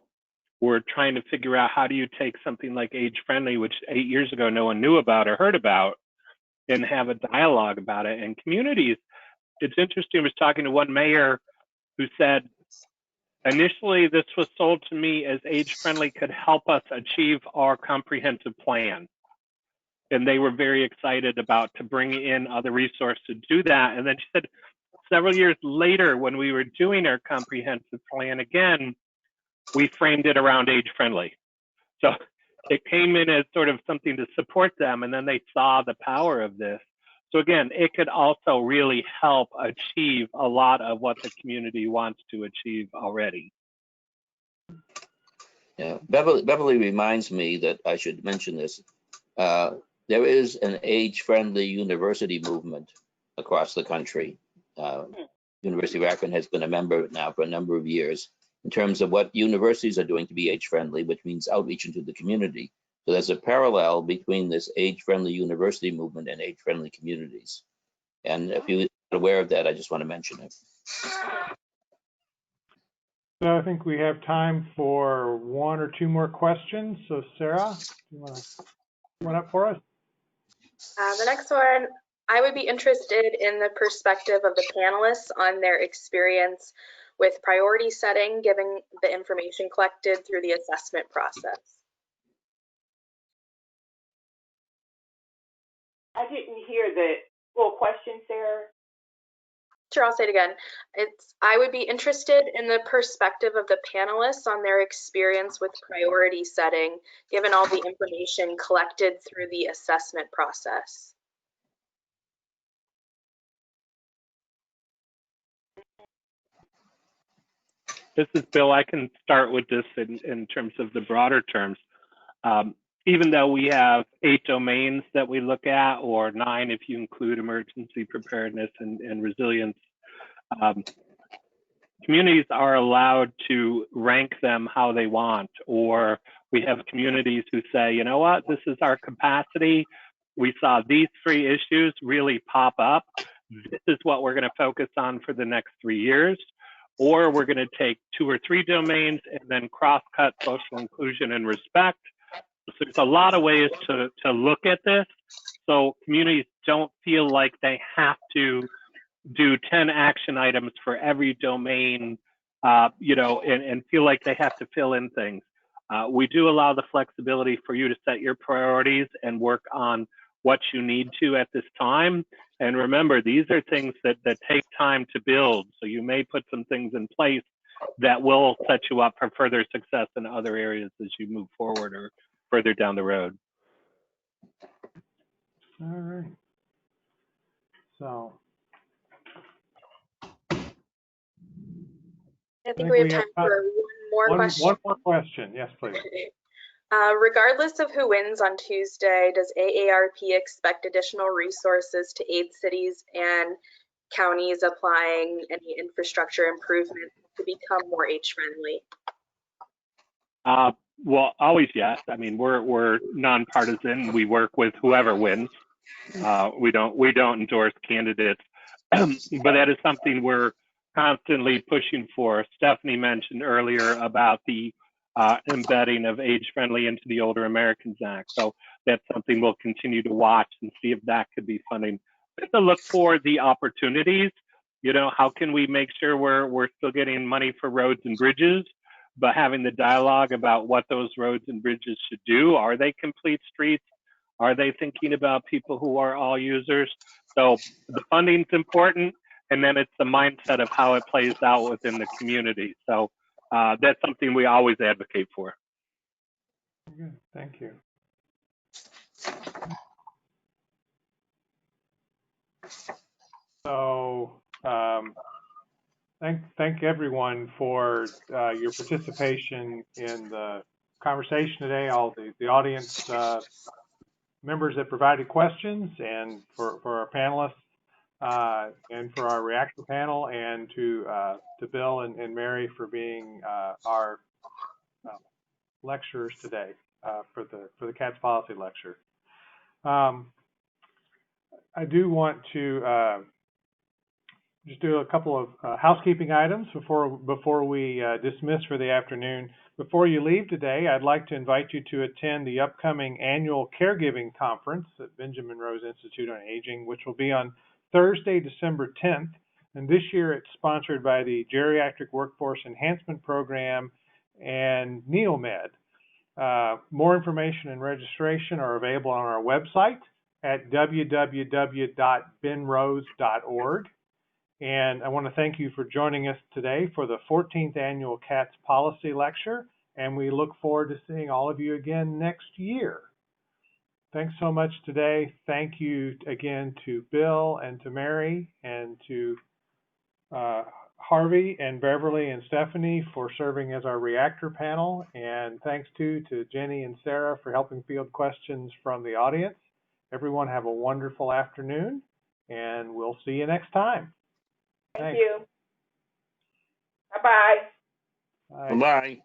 were trying to figure out how do you take something like age-friendly, which 8 years ago no one knew about or heard about, and have a dialogue about it. And communities, it's interesting, I was talking to one mayor who said, initially this was sold to me as age-friendly could help us achieve our comprehensive plan. And they were very excited about to bring in other resources to do that. And then she said, several years later, when we were doing our comprehensive plan again, we framed it around age-friendly. So it came in as sort of something to support them, and then they saw the power of this. So again, it could also really help achieve a lot of what the community wants to achieve already. Yeah, Beverly reminds me that I should mention this. There is an age-friendly university movement across the country. University of Akron has been a member now for a number of years in terms of what universities are doing to be age-friendly, which means outreach into the community. So there's a parallel between this age-friendly university movement and age-friendly communities. And if you're aware of that, I just want to mention it. So I think we have time for one or two more questions. So Sarah, do you want to one up for us? The next one, I would be interested in the perspective of the panelists on their experience with priority setting, given the information collected through the assessment process. I didn't hear the full question, Sarah. Sure, I'll say it again. I would be interested in the perspective of the panelists on their experience with priority setting, given all the information collected through the assessment process. This is Bill. I can start with this in terms of the broader terms. Even though we have 8 domains that we look at, or 9 if you include emergency preparedness and resilience, communities are allowed to rank them how they want, or we have communities who say, you know what, this is our capacity. We saw these 3 issues really pop up. This is what we're going to focus on for the next 3 years. Or we're going to take 2 or 3 domains and then cross-cut social inclusion and respect. So there's a lot of ways to look at this. So communities don't feel like they have to do 10 action items for every domain, you know, and feel like they have to fill in things. We do allow the flexibility for you to set your priorities and work on what you need to at this time. And remember, these are things that take time to build. So you may put some things in place that will set you up for further success in other areas as you move forward or further down the road. All right. So I think we have time for one more question. One more question. Yes, please. Regardless of who wins on Tuesday, does AARP expect additional resources to aid cities and counties applying any infrastructure improvements to become more age-friendly? Well, always yes. I mean, we're nonpartisan. We work with whoever wins. We don't endorse candidates, but that is something we're constantly pushing for. Stephanie mentioned earlier about the embedding of age-friendly into the Older Americans Act. So that's something we'll continue to watch and see if that could be funding. But to look for the opportunities, you know, how can we make sure we're still getting money for roads and bridges, but having the dialogue about what those roads and bridges should do? Are they complete streets? Are they thinking about people who are all users? So the funding's important, and then it's the mindset of how it plays out within the community. So that's something we always advocate for. Good. Thank you. So thank everyone for your participation in the conversation today, all the audience members that provided questions, and for our panelists, and for our reactor panel, and to Bill and Mary for being our lecturers today for the Katz Policy Lecture. I do want to just do a couple of housekeeping items before we dismiss for the afternoon. Before you leave today, I'd like to invite you to attend the upcoming annual caregiving conference at Benjamin Rose Institute on Aging, which will be on Thursday, December 10th. And this year it's sponsored by the Geriatric Workforce Enhancement Program and NeoMed. More information and registration are available on our website at www.benrose.org. And I want to thank you for joining us today for the 14th Annual Katz Policy Lecture, and we look forward to seeing all of you again next year. thanks so much today. Thank you again to Bill and to Mary and to Harvey and Beverly and Stephanie for serving as our reactor panel. And thanks to Jenny and Sarah for helping field questions from the audience. Everyone have a wonderful afternoon, and we'll see you next time. Thank you. Bye-bye. Bye. Bye-bye.